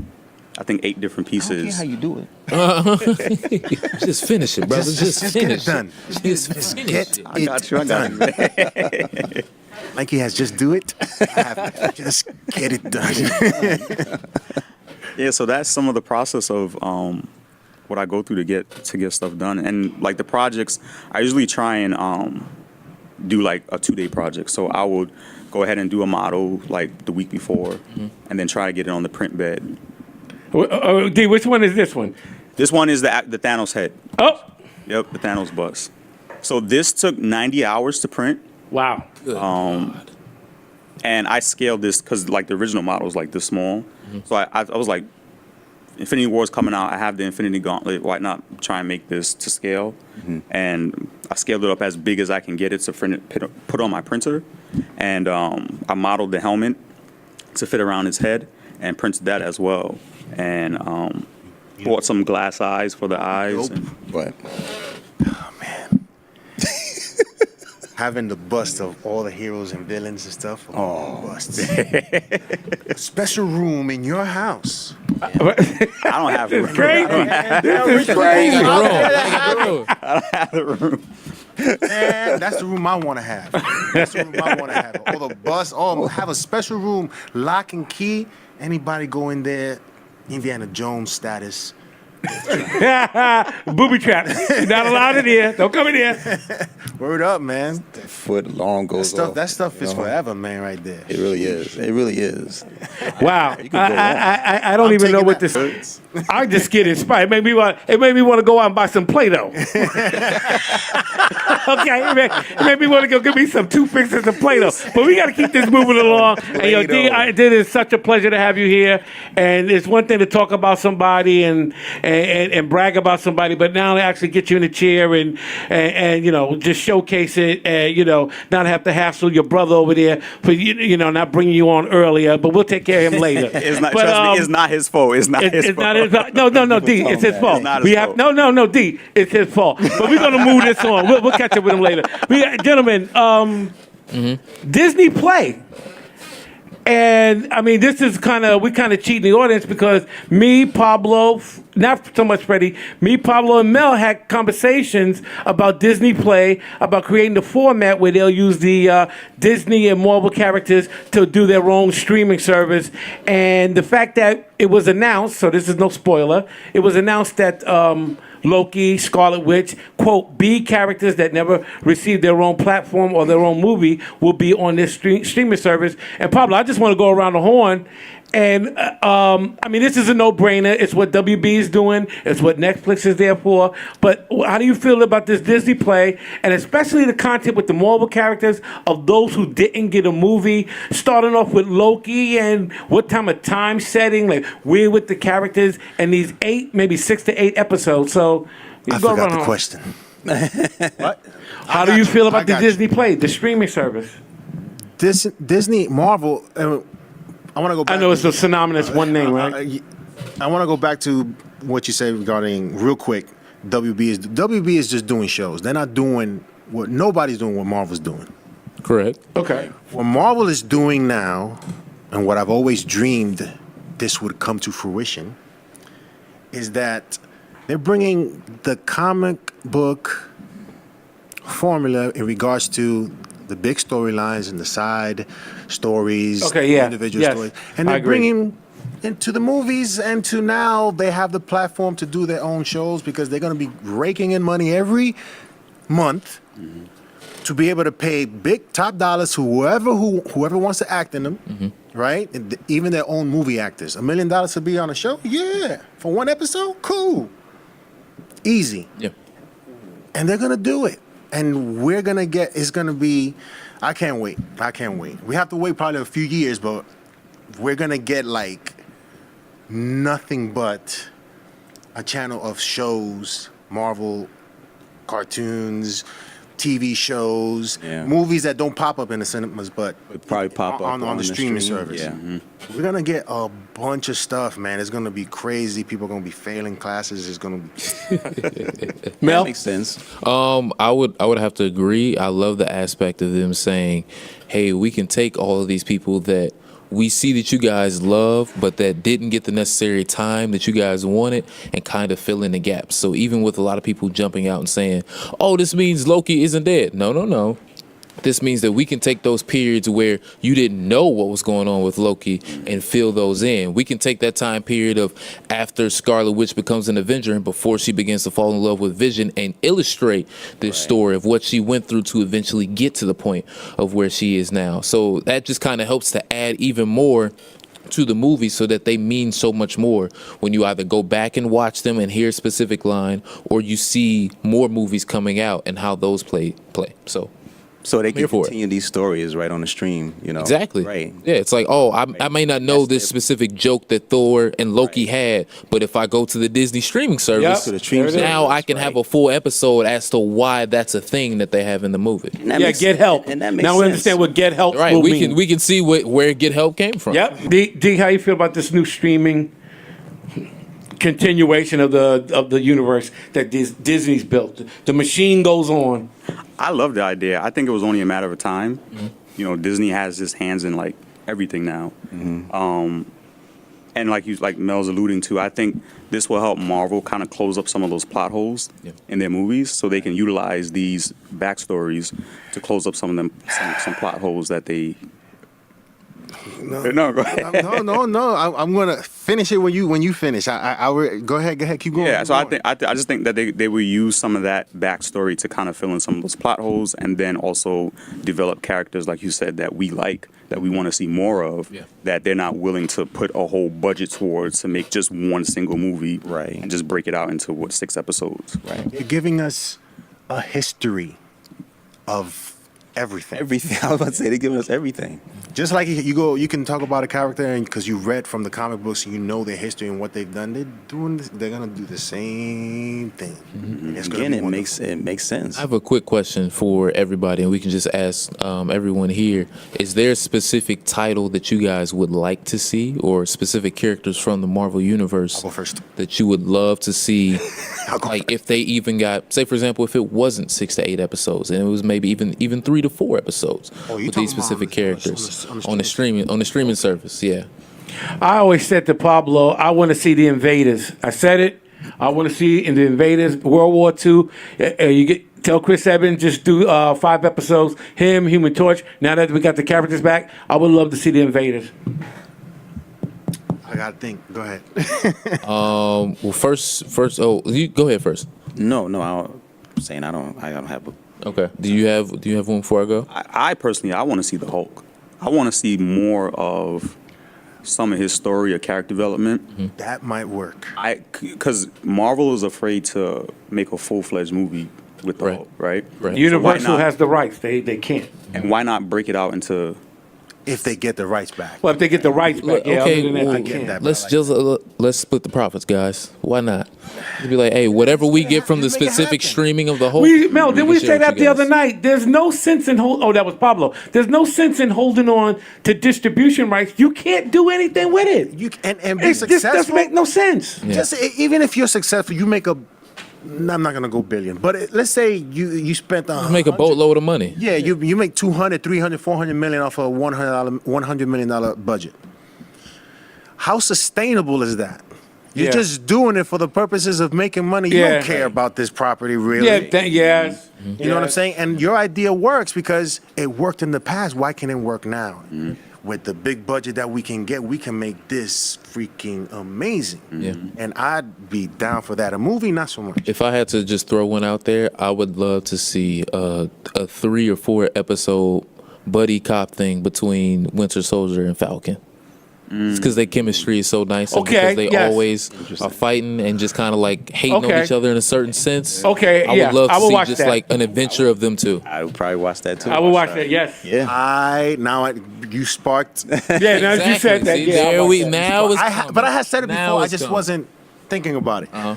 [SPEAKER 4] I think, 8 different
[SPEAKER 5] I don't care
[SPEAKER 4] pieces.
[SPEAKER 5] how you do it.
[SPEAKER 3] Just finish it, brother. Just
[SPEAKER 2] get
[SPEAKER 3] finish
[SPEAKER 2] it done.
[SPEAKER 3] Just finish
[SPEAKER 2] Get
[SPEAKER 3] it.
[SPEAKER 4] I got you. I got you.
[SPEAKER 2] Nike has just do it. I have just get it done.
[SPEAKER 4] Yeah, so that's some of the process of what I go through to get stuff done. And like the projects, I usually try and do like a 2-day project. So I would go ahead and do a model like the week before, and then try to get it on the print bed.
[SPEAKER 1] D, which one is this one?
[SPEAKER 4] This one is the Thanos head.
[SPEAKER 1] Oh,
[SPEAKER 4] Yep, the Thanos bust. So this took 90 hours to print,
[SPEAKER 1] wow.
[SPEAKER 3] Good God.
[SPEAKER 4] and I scaled this because like the original model was like this small. So I was like, Infinity War's coming out. I have the Infinity Gauntlet. Why not try and make this to scale? And I scaled it up as big as I can get it to put on my printer. And I modeled the helmet to fit around his head and printed that as well. And bought some glass eyes for the eyes. And
[SPEAKER 5] But
[SPEAKER 2] Having the bust of all the heroes and villains and stuff. Oh, busts. A special room in your house.
[SPEAKER 4] I don't have room.
[SPEAKER 1] Crazy. This is crazy.
[SPEAKER 2] Man, that's the room I want to have. That's the room I want to have. All the bus, have a special room, lock and key. Anybody go in there, Indiana Jones status.
[SPEAKER 1] Booby trap. You're not allowed in here. Don't come in here.
[SPEAKER 2] Word up, man.
[SPEAKER 5] foot long goes off.
[SPEAKER 2] That stuff is
[SPEAKER 5] you know?
[SPEAKER 2] forever, man, right there.
[SPEAKER 5] It really is. It really is.
[SPEAKER 1] Wow.
[SPEAKER 5] You could go on.
[SPEAKER 1] I don't even know
[SPEAKER 2] taking
[SPEAKER 1] what
[SPEAKER 2] that.
[SPEAKER 1] this. I just get inspired. It made me want to go out and buy some Play-Doh. Okay, it made me want to go get me some toothpicks and some Play-Doh. But we got to keep this moving along. And yo, D, it is such a pleasure to have you here. And it's one thing to talk about somebody and brag about somebody, but now to actually get you in a chair and you know, just showcase it, and you know, not have to hassle your brother over there for you know, not bringing you on earlier. But we'll take care of him later.
[SPEAKER 4] It's not.
[SPEAKER 1] But,
[SPEAKER 4] Trust me, it's not his fault. It's not his fault.
[SPEAKER 1] No, D, it's his fault.
[SPEAKER 4] not his fault.
[SPEAKER 1] No, D, it's his fault. But we're gonna move this on. We'll catch up with him later. Gentlemen, Disney Play. And I mean, this is we kind of cheating the audience because me, Pablo, not so much Freddie, me, Pablo, and Mel had conversations about Disney Play, about creating the format where they'll use the Disney and Marvel characters to do their own streaming service. And the fact that it was announced, so this is no spoiler, it was announced that Loki, Scarlet Witch, quote, B characters that never received their own platform or their own movie will be on this streaming service. And Pablo, I just want to go around the horn. And I mean, this is a no-brainer. It's what WB is doing. It's what Netflix is there for. But how do you feel about this Disney Play, and especially the content with the Marvel characters of those who didn't get a movie, starting off with Loki and what time setting, like we're with the characters, and these 8, maybe 6 to 8 episodes. So you
[SPEAKER 2] I
[SPEAKER 1] go
[SPEAKER 2] forgot
[SPEAKER 1] around
[SPEAKER 2] the
[SPEAKER 1] home.
[SPEAKER 2] question. What?
[SPEAKER 1] How do you feel about the Disney Play, the streaming service?
[SPEAKER 2] Disney, Marvel. I want to go back.
[SPEAKER 1] I know it's a synonymous one name, right?
[SPEAKER 2] I want to go back to what you said regarding real quick. WB is just doing shows. They're not doing what nobody's doing. What Marvel's doing.
[SPEAKER 3] Correct.
[SPEAKER 1] Okay.
[SPEAKER 2] What Marvel is doing now, and what I've always dreamed this would come to fruition, is that they're bringing the comic book formula in regards to the big storylines and the side stories, individual stories, and they're bringing into the movies, and to now they have the platform to do their own shows because they're going to be raking in money every month to be able to pay big top dollars to whoever wants to act in them, right? And even their own movie actors. $1 million to be on a show, yeah, for one episode, cool, easy,
[SPEAKER 3] Yeah.
[SPEAKER 2] and they're going to do it. And we're going to get, it's going to be, I can't wait. We have to wait probably a few years, but we're going to get like nothing but a channel of shows, Marvel, cartoons, TV shows,
[SPEAKER 5] Yeah.
[SPEAKER 2] movies that don't pop up in the cinemas, but
[SPEAKER 5] Would probably pop up
[SPEAKER 2] on the streaming
[SPEAKER 5] stream,
[SPEAKER 2] service.
[SPEAKER 5] yeah.
[SPEAKER 2] We're gonna get a bunch of stuff, man. It's gonna be crazy. People are gonna be failing classes. It's gonna be
[SPEAKER 1] Mel?
[SPEAKER 5] That makes sense.
[SPEAKER 3] I would have to agree. I love the aspect of them saying, "Hey, we can take all of these people that we see that you guys love, but that didn't get the necessary time that you guys wanted, and kind of fill in the gaps." So even with a lot of people jumping out and saying, "Oh, this means Loki isn't dead," no. This means that we can take those periods where you didn't know what was going on with Loki and fill those in. We can take that time period of after Scarlet Witch becomes an Avenger and before she begins to fall in love with Vision and illustrate this story of what she went through to eventually get to the point of where she is now. So that just kind of helps to add even more to the movie so that they mean so much more when you either go back and watch them and hear a specific line, or you see more movies coming out and how those play.
[SPEAKER 5] So they
[SPEAKER 3] here
[SPEAKER 5] can
[SPEAKER 3] for it.
[SPEAKER 5] continue these stories right on the stream, you know.
[SPEAKER 3] Exactly.
[SPEAKER 5] Right.
[SPEAKER 3] Yeah, it's like, oh, I may not know this specific joke that Thor and Loki had, but if I go to the Disney streaming service,
[SPEAKER 1] Yep.
[SPEAKER 5] To the stream
[SPEAKER 3] now
[SPEAKER 5] service,
[SPEAKER 3] I can
[SPEAKER 5] right.
[SPEAKER 3] have a full episode as to why that's a thing that they have in the movie.
[SPEAKER 5] And that
[SPEAKER 1] Yeah,
[SPEAKER 5] makes-
[SPEAKER 1] Get Help.
[SPEAKER 5] And that makes
[SPEAKER 1] now
[SPEAKER 5] sense.
[SPEAKER 1] we understand what Get Help
[SPEAKER 3] Right,
[SPEAKER 1] will
[SPEAKER 3] we
[SPEAKER 1] mean.
[SPEAKER 3] can see where Get Help came from.
[SPEAKER 1] Yep. D, how you feel about this new streaming continuation of the universe that Disney's built? The machine goes on.
[SPEAKER 4] I love the idea. I think it was only a matter of time. You know, Disney has his hands in like everything now. And like Mel's alluding to, I think this will help Marvel kind of close up some of those plot holes in their movies, so they can utilize these backstories to close up some of them some plot holes that they. No, go ahead.
[SPEAKER 2] no. I'm gonna finish it when you finish. Go ahead, keep going.
[SPEAKER 4] Yeah,
[SPEAKER 2] keep
[SPEAKER 4] so
[SPEAKER 2] going.
[SPEAKER 4] I just think that they will use some of that backstory to kind of fill in some of those plot holes, and then also develop characters like you said that we like, that we want to see more of, that they're not willing to put a whole budget towards to make just one single movie,
[SPEAKER 5] Right.
[SPEAKER 4] and just break it out into 6 episodes.
[SPEAKER 5] Right.
[SPEAKER 2] You're giving us a history of everything.
[SPEAKER 5] Everything. I was about to say, they're giving us everything.
[SPEAKER 2] Just like you can talk about a character, and because you read from the comic books, you know their history and what they've done. They're gonna do the same thing. And it's gonna
[SPEAKER 5] Again,
[SPEAKER 2] be
[SPEAKER 5] it
[SPEAKER 2] wonderful.
[SPEAKER 5] makes sense.
[SPEAKER 3] I have a quick question for everybody, and we can just ask everyone here. Is there a specific title that you guys would like to see, or specific characters from the Marvel Universe
[SPEAKER 2] I'll go first.
[SPEAKER 3] that you would love to see?
[SPEAKER 2] I'll go
[SPEAKER 3] Like if they even got, say for example, if it wasn't 6 to 8 episodes, and it was maybe even 3 to 4 episodes
[SPEAKER 2] Oh, you
[SPEAKER 3] with
[SPEAKER 2] talking
[SPEAKER 3] these
[SPEAKER 2] about
[SPEAKER 3] specific
[SPEAKER 2] on the
[SPEAKER 3] characters on the streaming service. Yeah.
[SPEAKER 1] I always said to Pablo, I want to see the Invaders. I said it. I want to see in the Invaders World War II. Tell Chris Evans just do 5 episodes. Him, Human Torch. Now that we got the characters back, I would love to see the Invaders.
[SPEAKER 2] I gotta think. Go ahead.
[SPEAKER 3] Well, first. Oh, you go ahead first.
[SPEAKER 5] No, I'm saying I don't have a.
[SPEAKER 3] Okay. Do you have one before I go?
[SPEAKER 4] I personally, I want to see the Hulk. I want to see more of some of his story or character development.
[SPEAKER 2] That might work.
[SPEAKER 4] Because Marvel is afraid to make a full-fledged movie with the
[SPEAKER 3] Right.
[SPEAKER 4] Hulk, right?
[SPEAKER 3] Right.
[SPEAKER 1] Universal
[SPEAKER 4] not?
[SPEAKER 1] has the rights. They can't.
[SPEAKER 4] And why not break it out into?
[SPEAKER 2] If they get the rights back.
[SPEAKER 1] Well, if they get the rights back, yeah.
[SPEAKER 3] Okay,
[SPEAKER 1] Other than that,
[SPEAKER 3] well,
[SPEAKER 1] I can't.
[SPEAKER 2] that.
[SPEAKER 3] let's
[SPEAKER 2] Like
[SPEAKER 3] just let's split the profits, guys. Why not? Just be like, hey, whatever we get from the
[SPEAKER 2] Just make it
[SPEAKER 3] specific
[SPEAKER 2] happen.
[SPEAKER 3] streaming of the whole.
[SPEAKER 1] Mel, did we
[SPEAKER 3] can
[SPEAKER 1] say
[SPEAKER 3] share
[SPEAKER 1] that
[SPEAKER 3] with you
[SPEAKER 1] the other
[SPEAKER 3] guys.
[SPEAKER 1] night? There's no sense in Oh, that was Pablo. There's no sense in holding on to distribution rights. You can't do anything with it.
[SPEAKER 2] You and be
[SPEAKER 1] This doesn't
[SPEAKER 2] successful.
[SPEAKER 1] make no sense.
[SPEAKER 3] Yeah.
[SPEAKER 2] Just even if you're successful, you make a. I'm not gonna go billion, but let's say you spent
[SPEAKER 3] Make a boatload of money.
[SPEAKER 2] Yeah, you make 200, 300, 400 million off a $100 million budget. How sustainable is that? You're
[SPEAKER 1] Yeah.
[SPEAKER 2] just doing it for the purposes of making money. You
[SPEAKER 1] Yeah.
[SPEAKER 2] don't care about this property, really.
[SPEAKER 1] Yes.
[SPEAKER 2] You know what I'm saying? And your idea works because it worked in the past. Why can it work now? With the big budget that we can get, we can make this freaking amazing.
[SPEAKER 3] Yeah.
[SPEAKER 2] And I'd be down for that. A movie, not so much.
[SPEAKER 3] If I had to just throw one out there, I would love to see a 3 or 4 episode buddy cop thing between Winter Soldier and Falcon. It's because their chemistry is so nice. And
[SPEAKER 1] Okay,
[SPEAKER 3] because they
[SPEAKER 1] yes.
[SPEAKER 3] always are fighting and just kind of like hating on
[SPEAKER 1] Okay.
[SPEAKER 3] each other in a certain sense.
[SPEAKER 1] Okay,
[SPEAKER 3] I
[SPEAKER 1] yeah,
[SPEAKER 3] would love
[SPEAKER 1] I
[SPEAKER 3] to
[SPEAKER 1] will
[SPEAKER 3] see
[SPEAKER 1] watch
[SPEAKER 3] just
[SPEAKER 1] that.
[SPEAKER 3] like an adventure of them two.
[SPEAKER 5] I would probably watch that too.
[SPEAKER 1] I will watch that. Yes.
[SPEAKER 5] Yeah.
[SPEAKER 2] You sparked.
[SPEAKER 1] Yeah. Now that you said that.
[SPEAKER 3] See,
[SPEAKER 1] Yeah. I'll
[SPEAKER 3] there
[SPEAKER 1] watch
[SPEAKER 3] we
[SPEAKER 1] that.
[SPEAKER 3] now it's
[SPEAKER 2] But I had said it
[SPEAKER 3] Now
[SPEAKER 2] before. I
[SPEAKER 3] it's
[SPEAKER 2] just
[SPEAKER 3] coming.
[SPEAKER 2] wasn't thinking about it.
[SPEAKER 3] Uh-huh.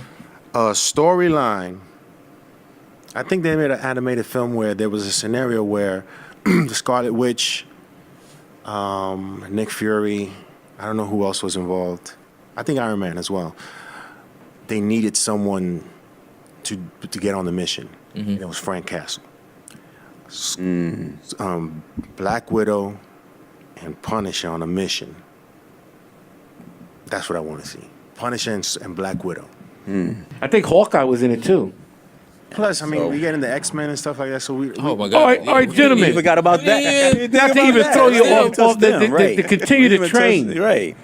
[SPEAKER 2] A storyline I think they made an animated film where there was a scenario where the Scarlet Witch, Nick Fury, I don't know who else was involved. I think Iron Man as well. They needed someone to get on the mission. And it was Frank Castle. Black Widow and Punisher on a mission. That's what I want to see. Punisher and Black Widow.
[SPEAKER 1] I think Hawkeye was in it too.
[SPEAKER 2] Plus, I mean, we get into X-Men and stuff like that, so we
[SPEAKER 3] Oh my God!
[SPEAKER 1] All right, gentlemen.
[SPEAKER 5] You forgot about that.
[SPEAKER 1] Not to even throw you off to continue to train.
[SPEAKER 5] Right.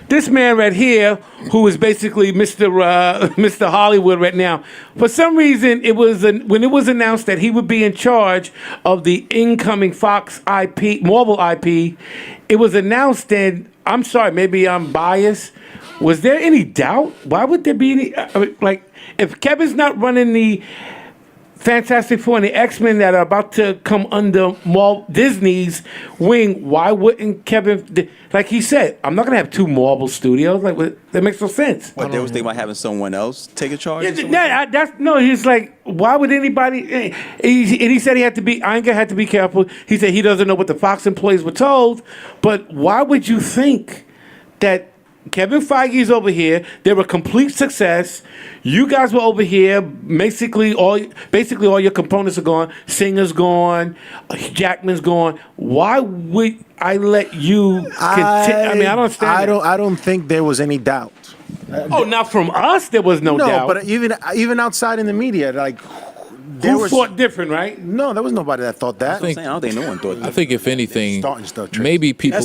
[SPEAKER 1] This man right here, who is basically Mr. Hollywood right now, for some reason, when it was announced that he would be in charge of the incoming Fox IP, Marvel IP, it was announced that, I'm sorry, maybe I'm biased. Was there any doubt? Why would there be any, if Kevin's not running the Fantastic Four and the X-Men that are about to come under Disney's wing, why wouldn't Kevin, like he said, I'm not going to have two Marvel studios. That makes no sense.
[SPEAKER 5] What, they was thinking about having someone else take a charge?
[SPEAKER 1] He's like, why would anybody, he said Inger had to be careful. He said he doesn't know what the Fox employees were told, but why would you think that Kevin Feige's over here, they were a complete success. You guys were over here. Basically, all your components are gone. Singer's gone. Jackman's gone. Why would I let you continue? I don't understand.
[SPEAKER 2] I don't think there was any doubt.
[SPEAKER 1] Not from us. There was no doubt.
[SPEAKER 2] No, but even outside in the media,
[SPEAKER 1] who thought different, right?
[SPEAKER 2] No, there was nobody that thought that.
[SPEAKER 5] I don't think no one thought that.
[SPEAKER 3] I think if anything,
[SPEAKER 2] Starting stuff, Tracy.
[SPEAKER 3] maybe people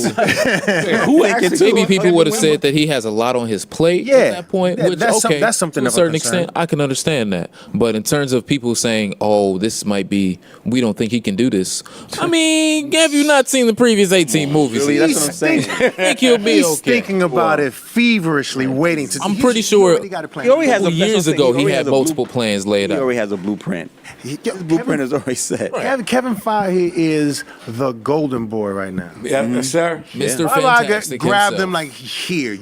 [SPEAKER 3] would have said that he has a lot on his plate at that point.
[SPEAKER 2] Yeah,
[SPEAKER 3] Which
[SPEAKER 2] that's something
[SPEAKER 3] to a
[SPEAKER 2] of a
[SPEAKER 3] certain
[SPEAKER 2] concern.
[SPEAKER 3] extent, I can understand that. But in terms of people saying, "Oh, this might be," we don't think he can do this. I mean, have you not seen the previous 18 movies?
[SPEAKER 5] Really, that's what I'm saying.
[SPEAKER 3] I think he'll be
[SPEAKER 2] He's
[SPEAKER 3] okay.
[SPEAKER 2] thinking about it feverishly, waiting to.
[SPEAKER 3] I'm pretty sure
[SPEAKER 2] He got a plan.
[SPEAKER 5] He already has a
[SPEAKER 3] years ago he had multiple plans laid
[SPEAKER 5] He
[SPEAKER 3] out.
[SPEAKER 5] already has a blueprint. The blueprint is already set.
[SPEAKER 2] Kevin Feige is the golden boy right now.
[SPEAKER 1] Yeah, sir.
[SPEAKER 3] Mr.
[SPEAKER 2] Feige
[SPEAKER 3] Fantastic
[SPEAKER 2] grabbed
[SPEAKER 3] himself.
[SPEAKER 2] him like, here,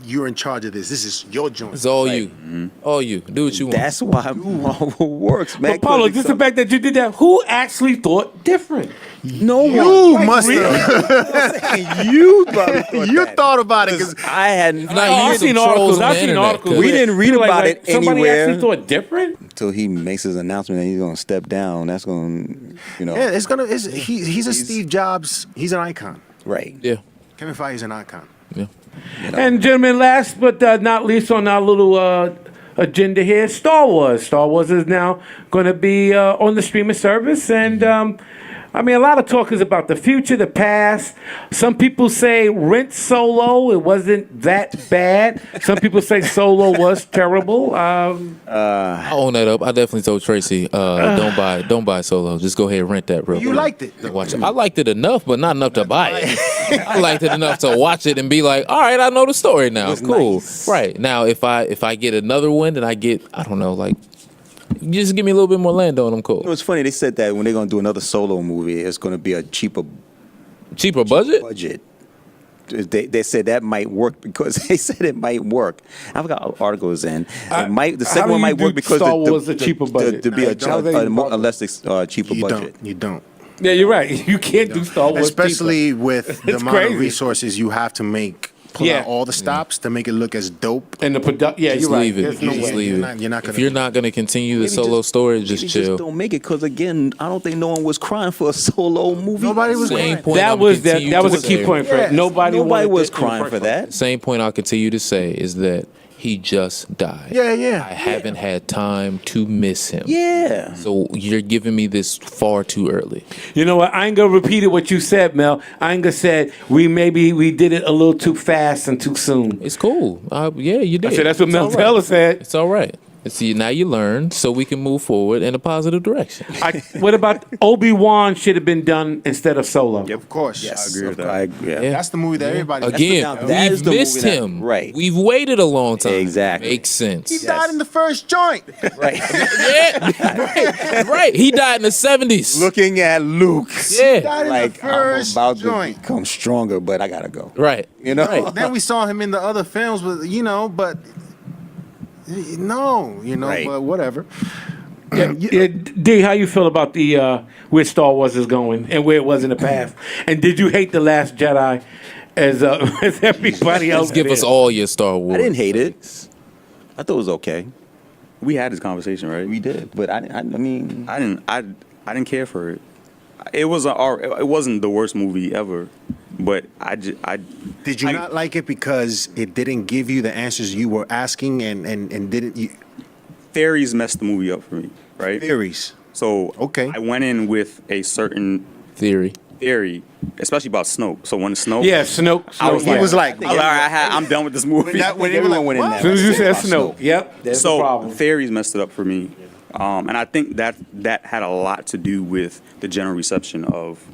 [SPEAKER 2] you're in charge of this. This is your joint.
[SPEAKER 3] It's all you. All you. Do what you want.
[SPEAKER 5] That's why Marvel works, man.
[SPEAKER 1] But Paulo, just the fact that you did that, who actually thought different?
[SPEAKER 5] No
[SPEAKER 2] You
[SPEAKER 5] one.
[SPEAKER 2] must have.
[SPEAKER 5] You probably
[SPEAKER 2] You thought about it because
[SPEAKER 5] I hadn't.
[SPEAKER 1] I've seen articles. I've seen articles.
[SPEAKER 5] We didn't read about it
[SPEAKER 1] somebody
[SPEAKER 5] anywhere.
[SPEAKER 1] actually thought different.
[SPEAKER 5] Until he makes his announcement that he's going to step down. That's going to,
[SPEAKER 2] yeah, he's a Steve Jobs. He's an icon.
[SPEAKER 5] right.
[SPEAKER 3] Yeah.
[SPEAKER 2] Kevin Feige is an icon.
[SPEAKER 3] Yeah.
[SPEAKER 1] And gentlemen, last but not least on our little agenda here, Star Wars. Star Wars is now going to be on the streaming service, and a lot of talk is about the future, the past. Some people say rent Solo. It wasn't that bad. Some people say Solo was terrible.
[SPEAKER 3] I own that up. I definitely told Tracy, don't buy Solo. Just go ahead and rent that real quick.
[SPEAKER 2] You liked it.
[SPEAKER 3] Watch it. I liked it enough, but not enough to buy it. I liked it enough to watch it and be like, all right, I know the story now. It's cool.
[SPEAKER 5] Nice.
[SPEAKER 3] Right. Now, if I get another one, then I get, I don't know, like, just give me a little bit more land on them, cool.
[SPEAKER 5] It was funny. They said that when they're going to do another Solo movie, it's going to be a cheaper
[SPEAKER 3] budget?
[SPEAKER 5] They said that might work because they said it might work. I forgot what article it was in. The second one might work because
[SPEAKER 1] Star Wars a cheaper budget?
[SPEAKER 5] to be a less cheaper budget.
[SPEAKER 2] You don't.
[SPEAKER 1] Yeah, you're right. You can't do Star Wars
[SPEAKER 2] Especially
[SPEAKER 1] cheaper.
[SPEAKER 2] with the
[SPEAKER 1] It's
[SPEAKER 2] amount
[SPEAKER 1] crazy.
[SPEAKER 2] of resources you have to pull out all the stops to make it look as dope.
[SPEAKER 1] And the production. Yeah,
[SPEAKER 3] Just
[SPEAKER 1] you're right.
[SPEAKER 3] leave it.
[SPEAKER 1] There's no
[SPEAKER 3] Just
[SPEAKER 1] way.
[SPEAKER 3] leave
[SPEAKER 2] You're
[SPEAKER 3] it.
[SPEAKER 2] not gonna
[SPEAKER 3] If you're
[SPEAKER 2] do
[SPEAKER 3] not going to continue the
[SPEAKER 5] Maybe
[SPEAKER 3] Solo story,
[SPEAKER 5] Maybe
[SPEAKER 3] just chill.
[SPEAKER 5] don't make it because again, I don't think no one was crying for a Solo movie.
[SPEAKER 2] Nobody was
[SPEAKER 3] Same
[SPEAKER 2] crying.
[SPEAKER 3] point
[SPEAKER 1] That
[SPEAKER 3] I'ma
[SPEAKER 1] was
[SPEAKER 3] continue
[SPEAKER 1] that was
[SPEAKER 3] to
[SPEAKER 1] a key
[SPEAKER 3] say.
[SPEAKER 1] point, Fred.
[SPEAKER 2] Yes.
[SPEAKER 1] Nobody
[SPEAKER 5] was
[SPEAKER 1] wanted
[SPEAKER 5] crying
[SPEAKER 1] it.
[SPEAKER 5] for that.
[SPEAKER 3] Same point I'll continue to say is that he just died.
[SPEAKER 2] Yeah.
[SPEAKER 3] I haven't had time to miss him.
[SPEAKER 5] Yeah.
[SPEAKER 3] So you're giving me this far too early.
[SPEAKER 1] You know what? I ain't gonna repeat it what you said, Mel. I ain't gonna said we did it a little too fast and too soon.
[SPEAKER 3] It's cool. Yeah, you did.
[SPEAKER 1] I said that's what
[SPEAKER 3] It's
[SPEAKER 1] Mel
[SPEAKER 3] all right.
[SPEAKER 1] Taylor said.
[SPEAKER 3] It's all right. See, now you learn, so we can move forward in a positive direction.
[SPEAKER 1] What about Obi-Wan should have been done instead of Solo?
[SPEAKER 2] Of course.
[SPEAKER 5] Yes, I agree with that. I agree.
[SPEAKER 3] Yeah.
[SPEAKER 2] That's the movie that everybody.
[SPEAKER 3] Again,
[SPEAKER 5] that is
[SPEAKER 3] we've
[SPEAKER 5] the movie
[SPEAKER 3] missed
[SPEAKER 5] that-
[SPEAKER 3] him.
[SPEAKER 5] right.
[SPEAKER 3] We've waited a long time.
[SPEAKER 5] Exactly.
[SPEAKER 3] Makes sense.
[SPEAKER 2] He died in the first joint.
[SPEAKER 5] Right.
[SPEAKER 3] Yeah. Right. He died in the 70s.
[SPEAKER 5] Looking at Luke.
[SPEAKER 3] Yeah.
[SPEAKER 2] Died in
[SPEAKER 5] Like
[SPEAKER 2] the first
[SPEAKER 5] I'm about
[SPEAKER 2] joint.
[SPEAKER 5] to become stronger, but I gotta go.
[SPEAKER 3] Right.
[SPEAKER 5] You know.
[SPEAKER 3] Right.
[SPEAKER 2] Then we saw him in the other films, but
[SPEAKER 5] Right.
[SPEAKER 2] but whatever.
[SPEAKER 1] D, how you feel about the where Star Wars is going and where it was in the past? And did you hate the Last Jedi as as everybody else?
[SPEAKER 3] Just give us all your Star Wars.
[SPEAKER 5] I didn't hate it. I thought it was okay.
[SPEAKER 4] We had this conversation, right?
[SPEAKER 5] We did, but I mean,
[SPEAKER 4] I didn't care for it. It wasn't the worst movie ever, but
[SPEAKER 2] Did you not like it because it didn't give you the answers you were asking and didn't you?
[SPEAKER 4] Theories messed the movie up for me, right?
[SPEAKER 2] Theories.
[SPEAKER 4] So
[SPEAKER 2] Okay.
[SPEAKER 4] I went in with a certain
[SPEAKER 3] Theory.
[SPEAKER 4] theory, especially about Snoke. So when Snoke,
[SPEAKER 1] Yeah, Snoke.
[SPEAKER 4] I was
[SPEAKER 2] He
[SPEAKER 4] like,
[SPEAKER 2] was like,
[SPEAKER 4] all right, I'm done with this movie.
[SPEAKER 2] when they were
[SPEAKER 5] everyone
[SPEAKER 2] like,
[SPEAKER 5] went in
[SPEAKER 2] what?
[SPEAKER 5] that.
[SPEAKER 1] As soon as you said
[SPEAKER 5] About
[SPEAKER 1] Snoke, yep, that's the
[SPEAKER 4] So
[SPEAKER 1] problem.
[SPEAKER 4] theories messed it up for me, and I think that had a lot to do with the general reception of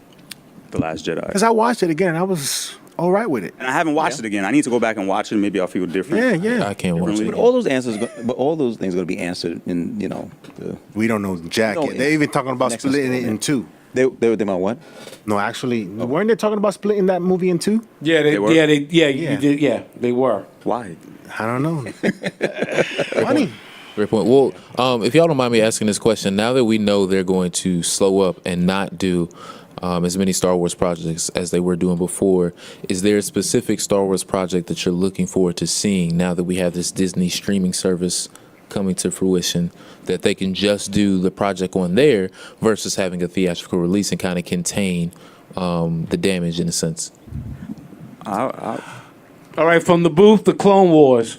[SPEAKER 4] The Last Jedi.
[SPEAKER 2] Because I watched it again and I was all right with it.
[SPEAKER 4] And I haven't watched it again. I need to go back and watch it. Maybe I'll feel different.
[SPEAKER 2] Yeah.
[SPEAKER 3] I can't watch
[SPEAKER 4] Differently.
[SPEAKER 3] it.
[SPEAKER 5] but all those answers, but all those things are going to be answered in the
[SPEAKER 2] We don't know Jack
[SPEAKER 5] No,
[SPEAKER 2] yet. They're even talking about
[SPEAKER 5] next
[SPEAKER 2] splitting it in
[SPEAKER 5] installment.
[SPEAKER 2] two.
[SPEAKER 5] they were about what?
[SPEAKER 2] No, actually, weren't they talking about splitting that movie in two?
[SPEAKER 1] Yeah,
[SPEAKER 4] They were?
[SPEAKER 1] you
[SPEAKER 2] Yeah.
[SPEAKER 1] did, yeah, they were.
[SPEAKER 4] Why?
[SPEAKER 2] I don't know. Funny.
[SPEAKER 3] Great point. Well, if y'all don't mind me asking this question, now that we know they're going to slow up and not do as many Star Wars projects as they were doing before, is there a specific Star Wars project that you're looking forward to seeing now that we have this Disney streaming service coming to fruition, that they can just do the project on there versus having a theatrical release and kind of contain the damage in a sense?
[SPEAKER 1] All right, from the booth, the Clone Wars.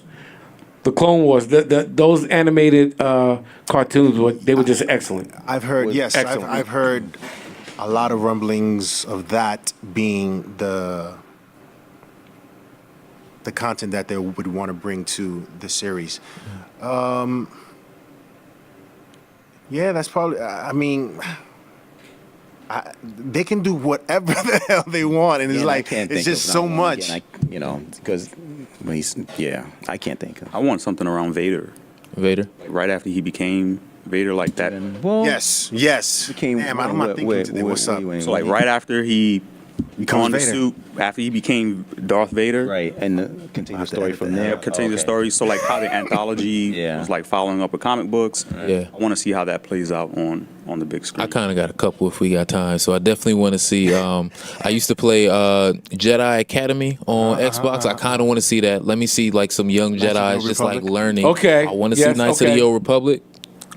[SPEAKER 1] The Clone Wars, those animated cartoons were just excellent.
[SPEAKER 2] I've heard, yes,
[SPEAKER 1] Excellent.
[SPEAKER 2] I've heard a lot of rumblings of that being the content that they would want to bring to the series. Yeah, that's probably, I mean, they can do whatever the hell they want, and it's
[SPEAKER 5] Yeah, I
[SPEAKER 2] like,
[SPEAKER 5] can't
[SPEAKER 2] it's
[SPEAKER 5] think
[SPEAKER 2] just
[SPEAKER 5] of
[SPEAKER 2] so
[SPEAKER 5] not one
[SPEAKER 2] much.
[SPEAKER 5] again, because when I can't think of.
[SPEAKER 4] I want something around Vader.
[SPEAKER 3] Vader?
[SPEAKER 4] Like right after he became Vader, like that.
[SPEAKER 5] Well,
[SPEAKER 2] Yes.
[SPEAKER 5] Became,
[SPEAKER 2] Damn, I'm not thinking today. What's up?
[SPEAKER 4] So like right after he
[SPEAKER 2] Becomes
[SPEAKER 4] donned the
[SPEAKER 2] Vader.
[SPEAKER 4] suit, after he became Darth Vader.
[SPEAKER 5] right, and continue the
[SPEAKER 2] have to
[SPEAKER 5] story
[SPEAKER 2] edit
[SPEAKER 5] from
[SPEAKER 2] that
[SPEAKER 5] there.
[SPEAKER 4] Yeah, continue the
[SPEAKER 5] Okay.
[SPEAKER 4] story. So like how the anthology
[SPEAKER 5] Yeah.
[SPEAKER 4] was like following up with comic books.
[SPEAKER 3] Yeah.
[SPEAKER 4] I want to see how that plays out on the big screen.
[SPEAKER 3] I kind of got a couple if we got time. So I definitely want to see. I used to play Jedi Academy on Xbox. I kind of want to see that. Let me see like some young
[SPEAKER 2] Knights of the
[SPEAKER 3] Jedis
[SPEAKER 2] Old
[SPEAKER 3] just like
[SPEAKER 2] Republic?
[SPEAKER 3] learning.
[SPEAKER 1] Okay,
[SPEAKER 3] I want to
[SPEAKER 1] yes,
[SPEAKER 3] see Knights of
[SPEAKER 1] okay.
[SPEAKER 3] the Old Republic.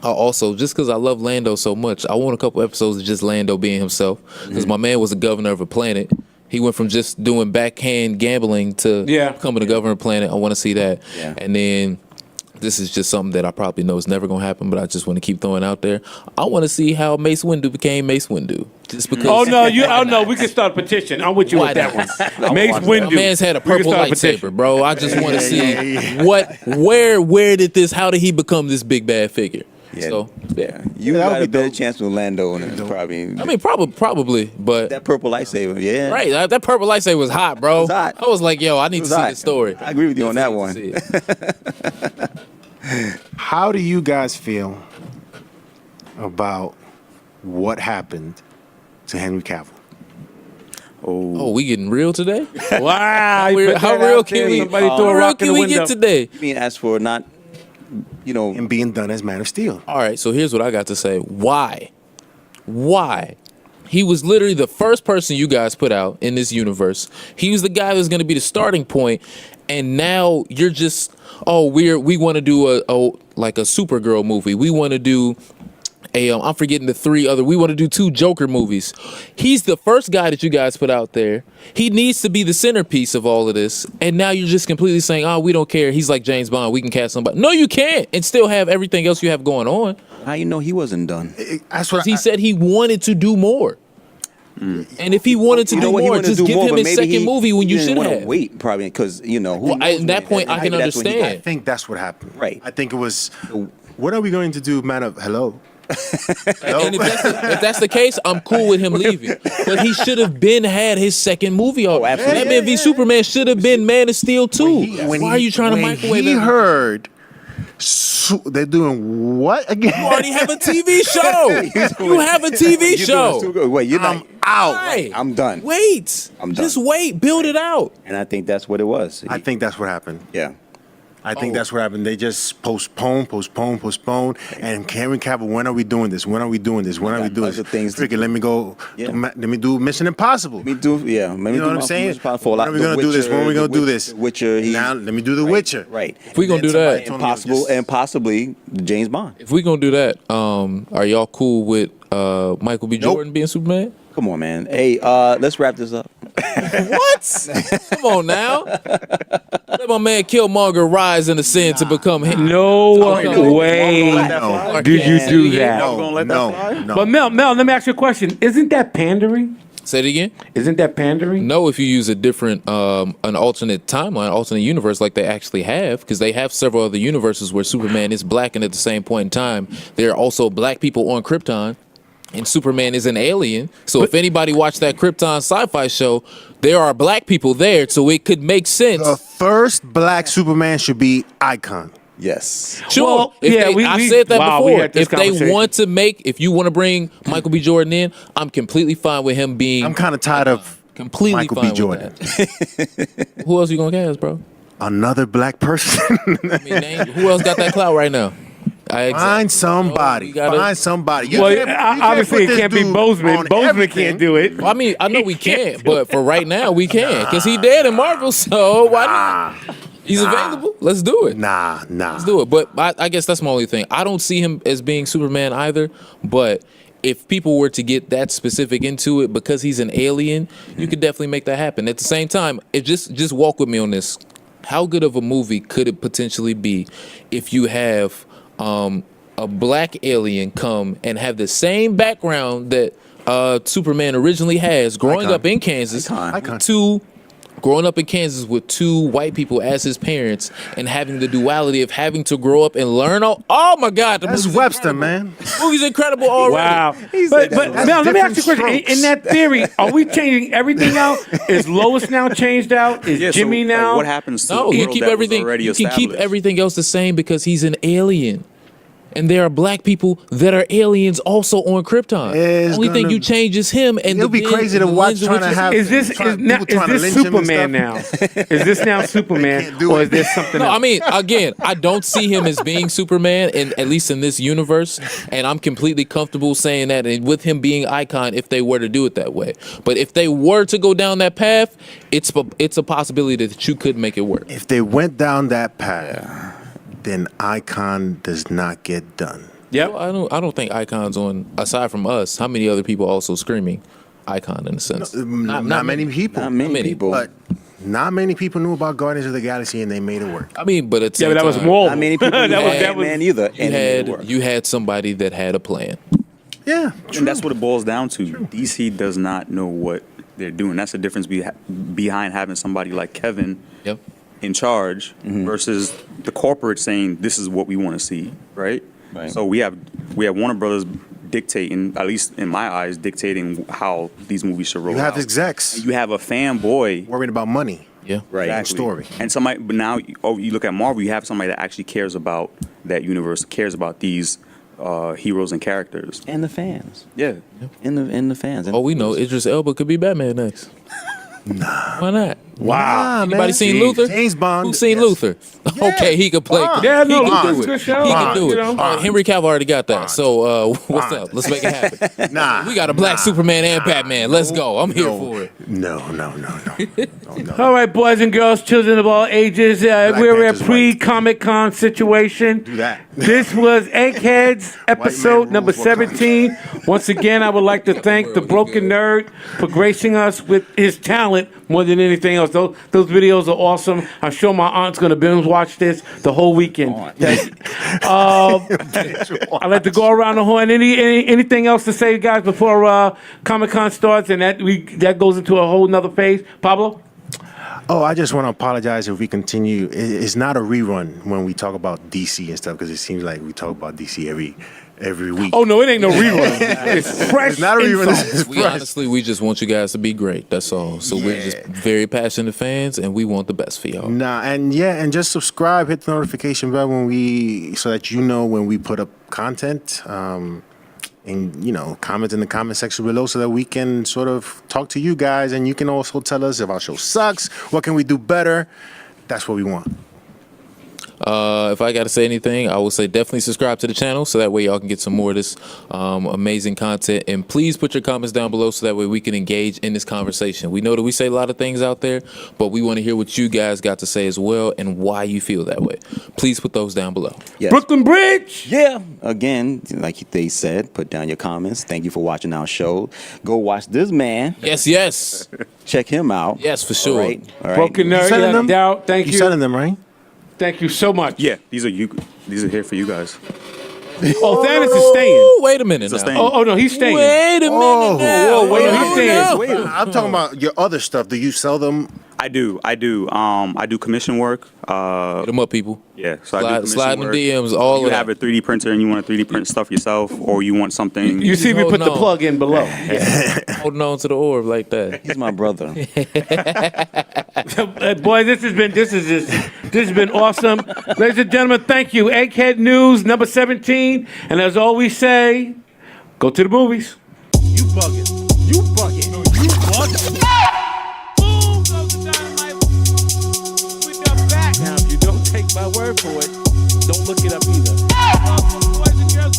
[SPEAKER 3] Also, just because I love Lando so much, I want a couple episodes of just Lando being himself. Because my man was a governor of a planet. He went from just doing backhand gambling to becoming a governor of a planet. I want to see that.
[SPEAKER 5] Yeah.
[SPEAKER 3] And then this is just something that I probably know is never going to happen, but I just want to keep throwing out there. I want to see how Mace Windu became Mace Windu. Just because.
[SPEAKER 1] Oh no, we can start a petition. I'm with you
[SPEAKER 3] Why
[SPEAKER 1] with that
[SPEAKER 3] not?
[SPEAKER 1] one. Mace
[SPEAKER 3] My
[SPEAKER 1] Windu.
[SPEAKER 3] man's had a
[SPEAKER 1] We can
[SPEAKER 3] purple
[SPEAKER 1] start petition.
[SPEAKER 3] lightsaber, bro. I just want to see where did this? How did he become this big bad figure?
[SPEAKER 5] Yeah.
[SPEAKER 3] So yeah,
[SPEAKER 5] You
[SPEAKER 2] that would
[SPEAKER 5] got
[SPEAKER 2] be
[SPEAKER 5] a better
[SPEAKER 2] dope.
[SPEAKER 5] chance with Lando, and it's probably.
[SPEAKER 3] I mean probably, but
[SPEAKER 5] that purple lightsaber, yeah.
[SPEAKER 3] right, that purple lightsaber was hot, bro.
[SPEAKER 5] It was hot.
[SPEAKER 3] I was like, yo, I need to
[SPEAKER 5] was
[SPEAKER 3] see
[SPEAKER 5] hot.
[SPEAKER 3] this story.
[SPEAKER 5] I agree with you on that
[SPEAKER 3] Definitely
[SPEAKER 5] one.
[SPEAKER 3] need to see it.
[SPEAKER 2] How do you guys feel about what happened to Henry Cavill?
[SPEAKER 3] Oh, we getting real today?
[SPEAKER 1] Wow,
[SPEAKER 3] How real can we?
[SPEAKER 1] Somebody threw a
[SPEAKER 3] How real
[SPEAKER 1] rock in
[SPEAKER 3] can
[SPEAKER 1] the
[SPEAKER 3] we get
[SPEAKER 1] window.
[SPEAKER 3] today?
[SPEAKER 5] You mean as for not,
[SPEAKER 2] And being done as Man of Steel.
[SPEAKER 3] All right, so here's what I got to say. Why? He was literally the first person you guys put out in this universe. He was the guy that's going to be the starting point, and now you're just, we want to do a Supergirl movie. We want to do I'm forgetting the three other. We want to do 2 Joker movies. He's the first guy that you guys put out there. He needs to be the centerpiece of all of this. And now you're just completely saying, we don't care. He's like James Bond. We can cast somebody. No, you can't. And still have everything else you have going on.
[SPEAKER 5] how you know he wasn't done?
[SPEAKER 2] That's what
[SPEAKER 3] He said he wanted to do more. And if he wanted to
[SPEAKER 5] You
[SPEAKER 3] do
[SPEAKER 5] know what, he
[SPEAKER 3] more,
[SPEAKER 5] wanted to
[SPEAKER 3] just
[SPEAKER 5] do
[SPEAKER 3] give
[SPEAKER 5] more,
[SPEAKER 3] him
[SPEAKER 5] but
[SPEAKER 3] his
[SPEAKER 5] maybe
[SPEAKER 3] second movie when
[SPEAKER 5] he
[SPEAKER 3] you
[SPEAKER 5] didn't
[SPEAKER 3] should
[SPEAKER 5] wanna
[SPEAKER 3] have.
[SPEAKER 5] wait, probably, because who
[SPEAKER 3] Well,
[SPEAKER 5] knows
[SPEAKER 3] at that
[SPEAKER 5] when-
[SPEAKER 3] point, I can
[SPEAKER 5] maybe that's when he got-
[SPEAKER 2] I
[SPEAKER 3] understand.
[SPEAKER 2] think that's what happened.
[SPEAKER 5] Right.
[SPEAKER 2] I think it was, what are we going to do, man of, hello?
[SPEAKER 3] And if that's the case, I'm cool with him leaving. But he should have had his second movie already.
[SPEAKER 5] absolutely.
[SPEAKER 3] Batman v Superman should have been Man of Steel too. Why are you trying to microwave
[SPEAKER 2] He
[SPEAKER 3] it?
[SPEAKER 2] heard, they're doing what again?
[SPEAKER 3] You already have a TV show. You have a TV show.
[SPEAKER 5] Wait, you're not.
[SPEAKER 2] out.
[SPEAKER 3] Right.
[SPEAKER 5] I'm done.
[SPEAKER 3] Wait.
[SPEAKER 5] I'm done.
[SPEAKER 3] Just wait. Build it out.
[SPEAKER 5] And I think that's what it was.
[SPEAKER 2] I think that's what happened.
[SPEAKER 5] Yeah.
[SPEAKER 2] I think that's what happened. They just postpone. And Henry Cavill, when are we doing this? When are we doing this? When are we doing this? Freaking let me go.
[SPEAKER 5] Yeah.
[SPEAKER 2] Let me do Mission Impossible.
[SPEAKER 5] Maybe do
[SPEAKER 2] You know what I'm saying? When are we gonna do this? When are we gonna do this?
[SPEAKER 5] Witcher.
[SPEAKER 2] Now let me do The Witcher.
[SPEAKER 5] Right.
[SPEAKER 3] If we gonna do that,
[SPEAKER 5] And possibly James Bond.
[SPEAKER 3] if we gonna do that, are y'all cool with Michael B. Jordan being Superman?
[SPEAKER 5] Come on, man. Hey, let's wrap this up.
[SPEAKER 3] What? Come on now. Let my man Killmonger rise in the sin to become him.
[SPEAKER 1] No way
[SPEAKER 2] No.
[SPEAKER 1] did you do that.
[SPEAKER 2] No.
[SPEAKER 1] But Mel, let me ask you a question. Isn't that pandering?
[SPEAKER 3] Say it again.
[SPEAKER 1] Isn't that pandering?
[SPEAKER 3] No, if you use a different, an alternate timeline, alternate universe like they actually have, because they have several other universes where Superman is black and at the same point in time, there are also black people on Krypton. And Superman is an alien. So if anybody watched that Krypton sci-fi show, there are black people there, so it could make sense.
[SPEAKER 2] The first black Superman should be Icon.
[SPEAKER 5] Yes.
[SPEAKER 3] Sure.
[SPEAKER 1] Well,
[SPEAKER 3] If
[SPEAKER 1] yeah,
[SPEAKER 3] I said that
[SPEAKER 1] wow, we
[SPEAKER 3] before.
[SPEAKER 1] had this
[SPEAKER 3] If they
[SPEAKER 1] conversation.
[SPEAKER 3] want to if you want to bring Michael B. Jordan in, I'm completely fine with him being.
[SPEAKER 2] I'm kind of tired of
[SPEAKER 3] completely
[SPEAKER 2] Michael
[SPEAKER 3] fine
[SPEAKER 2] B. Jordan.
[SPEAKER 3] With that. Who else you gonna cast, bro?
[SPEAKER 2] Another black person.
[SPEAKER 3] I mean, who else got that clout right now?
[SPEAKER 2] Find somebody.
[SPEAKER 3] You gotta-
[SPEAKER 2] Find somebody. You
[SPEAKER 1] Well,
[SPEAKER 2] can't- you can't
[SPEAKER 1] obviously
[SPEAKER 2] put
[SPEAKER 1] it
[SPEAKER 2] this
[SPEAKER 1] can't be
[SPEAKER 2] dude
[SPEAKER 1] Bozeman.
[SPEAKER 2] on
[SPEAKER 1] Bozeman
[SPEAKER 2] everything.
[SPEAKER 1] can't do it.
[SPEAKER 3] Well, I mean, I know we can't, but for right now, we can because he dead in Marvel. So why not? He's available. Let's do it.
[SPEAKER 2] Nah.
[SPEAKER 3] Let's do it. But I guess that's my only thing. I don't see him as being Superman either. But if people were to get that specific into it because he's an alien, you could definitely make that happen. At the same time, just walk with me on this. How good of a movie could it potentially be if you have a black alien come and have the same background that Superman originally has, growing
[SPEAKER 2] Icon.
[SPEAKER 3] up in Kansas,
[SPEAKER 2] Icon.
[SPEAKER 3] growing up in Kansas with two white people as his parents, and having the duality of having to grow up and learn. Oh my God, the
[SPEAKER 2] That's
[SPEAKER 3] movie's
[SPEAKER 2] Webster,
[SPEAKER 3] incredible.
[SPEAKER 2] man.
[SPEAKER 3] The movie's incredible already.
[SPEAKER 1] Wow. But Mel, let me ask you a question.
[SPEAKER 2] different
[SPEAKER 1] In that theory, are we changing everything out? Is Lois now changed out? Is
[SPEAKER 4] Yeah,
[SPEAKER 1] Jimmy
[SPEAKER 4] so,
[SPEAKER 1] now?
[SPEAKER 4] Like, what happens to
[SPEAKER 3] No,
[SPEAKER 4] the
[SPEAKER 3] you
[SPEAKER 4] world
[SPEAKER 3] keep
[SPEAKER 4] that was
[SPEAKER 3] everything.
[SPEAKER 4] already
[SPEAKER 3] You can keep
[SPEAKER 4] established?
[SPEAKER 3] everything else the same because he's an alien. And there are black people that are aliens also on Krypton.
[SPEAKER 2] It's
[SPEAKER 3] Only thing
[SPEAKER 2] gonna-
[SPEAKER 3] you change is him. And
[SPEAKER 2] It'll be crazy to watch trying to have.
[SPEAKER 1] Is this
[SPEAKER 2] people
[SPEAKER 1] is
[SPEAKER 2] trying to
[SPEAKER 1] this
[SPEAKER 2] lynch him and
[SPEAKER 1] Superman now?
[SPEAKER 2] stuff.
[SPEAKER 1] Is this now Superman,
[SPEAKER 2] can't do
[SPEAKER 1] or
[SPEAKER 2] it.
[SPEAKER 1] is there something
[SPEAKER 3] No,
[SPEAKER 1] else?
[SPEAKER 3] I mean, again, I don't see him as being Superman, at least in this universe, and I'm completely comfortable saying that. And with him being Icon, if they were to do it that way, but if they were to go down that path, it's a possibility that you could make it work.
[SPEAKER 2] If they went down that path, then Icon does not get done.
[SPEAKER 1] Yep.
[SPEAKER 3] Well, I don't think Icon's on. Aside from us, how many other people also screaming Icon in a sense?
[SPEAKER 2] Not many people.
[SPEAKER 5] Not many
[SPEAKER 3] many.
[SPEAKER 5] people.
[SPEAKER 2] But not many people knew about Guardians of the Galaxy, and they made it work.
[SPEAKER 3] I mean, but at the
[SPEAKER 1] Yeah,
[SPEAKER 3] same
[SPEAKER 1] but that was
[SPEAKER 3] time,
[SPEAKER 1] Marvel.
[SPEAKER 5] Not many people
[SPEAKER 1] That
[SPEAKER 5] knew
[SPEAKER 1] was-
[SPEAKER 5] about
[SPEAKER 1] that was-
[SPEAKER 5] Ant-Man either.
[SPEAKER 3] you had somebody that had a plan.
[SPEAKER 2] Yeah,
[SPEAKER 4] And that's what it boils down to. DC does not know what they're doing. That's the difference behind having somebody like Kevin
[SPEAKER 3] Yep.
[SPEAKER 4] in charge versus the corporate saying this is what we want to see, right?
[SPEAKER 5] Right.
[SPEAKER 4] So we have Warner Brothers dictating, at least in my eyes, dictating how these movies should roll
[SPEAKER 2] you have
[SPEAKER 4] out.
[SPEAKER 2] execs
[SPEAKER 4] You have a fanboy.
[SPEAKER 2] worrying about money.
[SPEAKER 3] Yeah.
[SPEAKER 5] Right.
[SPEAKER 4] Exactly.
[SPEAKER 2] Story.
[SPEAKER 4] And somebody, but now you look at Marvel, you have somebody that actually cares about that universe, cares about these heroes and characters.
[SPEAKER 5] And the fans.
[SPEAKER 4] Yeah.
[SPEAKER 5] In the fans.
[SPEAKER 3] Oh, we know Idris Elba could be Batman next. Nah. Why not?
[SPEAKER 2] Wow.
[SPEAKER 3] Anybody seen Luther?
[SPEAKER 2] James Bond.
[SPEAKER 3] Who seen
[SPEAKER 2] Yes.
[SPEAKER 3] Luther? Okay, he could play.
[SPEAKER 2] Bond.
[SPEAKER 1] Yeah, no,
[SPEAKER 3] he
[SPEAKER 1] Luther's
[SPEAKER 3] can
[SPEAKER 1] a
[SPEAKER 3] do
[SPEAKER 1] good
[SPEAKER 3] it.
[SPEAKER 1] show.
[SPEAKER 3] He can
[SPEAKER 1] Bond,
[SPEAKER 3] do
[SPEAKER 1] you
[SPEAKER 3] it.
[SPEAKER 1] know.
[SPEAKER 3] All right, Henry Cavill already got that. So what's up? Let's make it happen.
[SPEAKER 2] Nah.
[SPEAKER 3] We got a black Superman and Batman. Let's go. I'm here
[SPEAKER 2] No.
[SPEAKER 3] for it.
[SPEAKER 2] No.
[SPEAKER 1] All right, boys and girls, children of all ages, we're at
[SPEAKER 2] Panther's
[SPEAKER 1] pre-Comic Con situation.
[SPEAKER 2] Do that.
[SPEAKER 1] This was Eggheads, episode
[SPEAKER 2] man
[SPEAKER 1] number
[SPEAKER 2] rules, Wakanda.
[SPEAKER 1] 17. Once again, I would like to thank the Broken Nerd for gracing us with his talent more than anything else. Those videos are awesome. I'm sure my aunt's going to binge watch this the whole weekend. I'd like to go around the horn. Anything else to say, guys, before Comic Con starts, and that goes into a whole nother phase? Pablo?
[SPEAKER 2] Oh, I just want to apologize if we continue. It's not a rerun when we talk about DC and stuff because it seems like we talk about DC every week.
[SPEAKER 1] Oh no, it ain't no rerun. It's fresh.
[SPEAKER 2] It's not a rerun.
[SPEAKER 1] info.
[SPEAKER 2] It's
[SPEAKER 3] We
[SPEAKER 2] fresh.
[SPEAKER 3] honestly, we just want you guys to be great. That's all. So we're just very passionate fans, and we want the best for y'all.
[SPEAKER 2] Nah, and just subscribe, hit the notification bell so that you know when we put up content. And comment in the comment section below so that we can sort of talk to you guys, and you can also tell us if our show sucks, what can we do better. That's what we want.
[SPEAKER 3] If I got to say anything, I will say definitely subscribe to the channel so that way y'all can get some more of this amazing content. And please put your comments down below so that way we can engage in this conversation. We know that we say a lot of things out there, but we want to hear what you guys got to say as well and why you feel that way. Please put those down below.
[SPEAKER 5] Yes.
[SPEAKER 1] Brooklyn Bridge.
[SPEAKER 5] Yeah. Again, like they said, put down your comments. Thank you for watching our show. Go watch this man.
[SPEAKER 3] Yes.
[SPEAKER 5] Check him out.
[SPEAKER 3] Yes, for sure.
[SPEAKER 5] All right.
[SPEAKER 1] Broken Nerd.
[SPEAKER 2] selling them?
[SPEAKER 1] Doubt. Thank
[SPEAKER 2] You
[SPEAKER 1] you.
[SPEAKER 2] selling them, right?
[SPEAKER 1] Thank you so much.
[SPEAKER 4] Yeah, these are here for you guys.
[SPEAKER 1] Oh, Thanos is staying.
[SPEAKER 3] Ooh, wait a minute now.
[SPEAKER 4] staying.
[SPEAKER 1] Oh, no, he's staying.
[SPEAKER 3] Wait a minute now.
[SPEAKER 1] whoa, wait, he's staying.
[SPEAKER 2] Wait, I'm talking about your other stuff. Do you sell them?
[SPEAKER 4] I do. I do commission work.
[SPEAKER 3] Hit them up, people.
[SPEAKER 4] Yeah, so I do commission
[SPEAKER 3] Slide in the
[SPEAKER 4] work.
[SPEAKER 3] DMs, all
[SPEAKER 4] You
[SPEAKER 3] of
[SPEAKER 4] have
[SPEAKER 3] that.
[SPEAKER 4] a 3D printer and you want to 3D print stuff yourself, or you want something.
[SPEAKER 1] You see me put the
[SPEAKER 3] no.
[SPEAKER 1] plug in below.
[SPEAKER 3] Holding on to the orb like that.
[SPEAKER 5] He's my brother.
[SPEAKER 1] Boy, this has been awesome. Ladies and gentlemen, thank you. Egghead News number 17. And as always say, go to the movies.
[SPEAKER 2] You bugging. You bugging. You bugging.
[SPEAKER 1] Boom goes the dynamite. We're back. Now, if you don't take my word for it, don't look it up either. Boys and girls.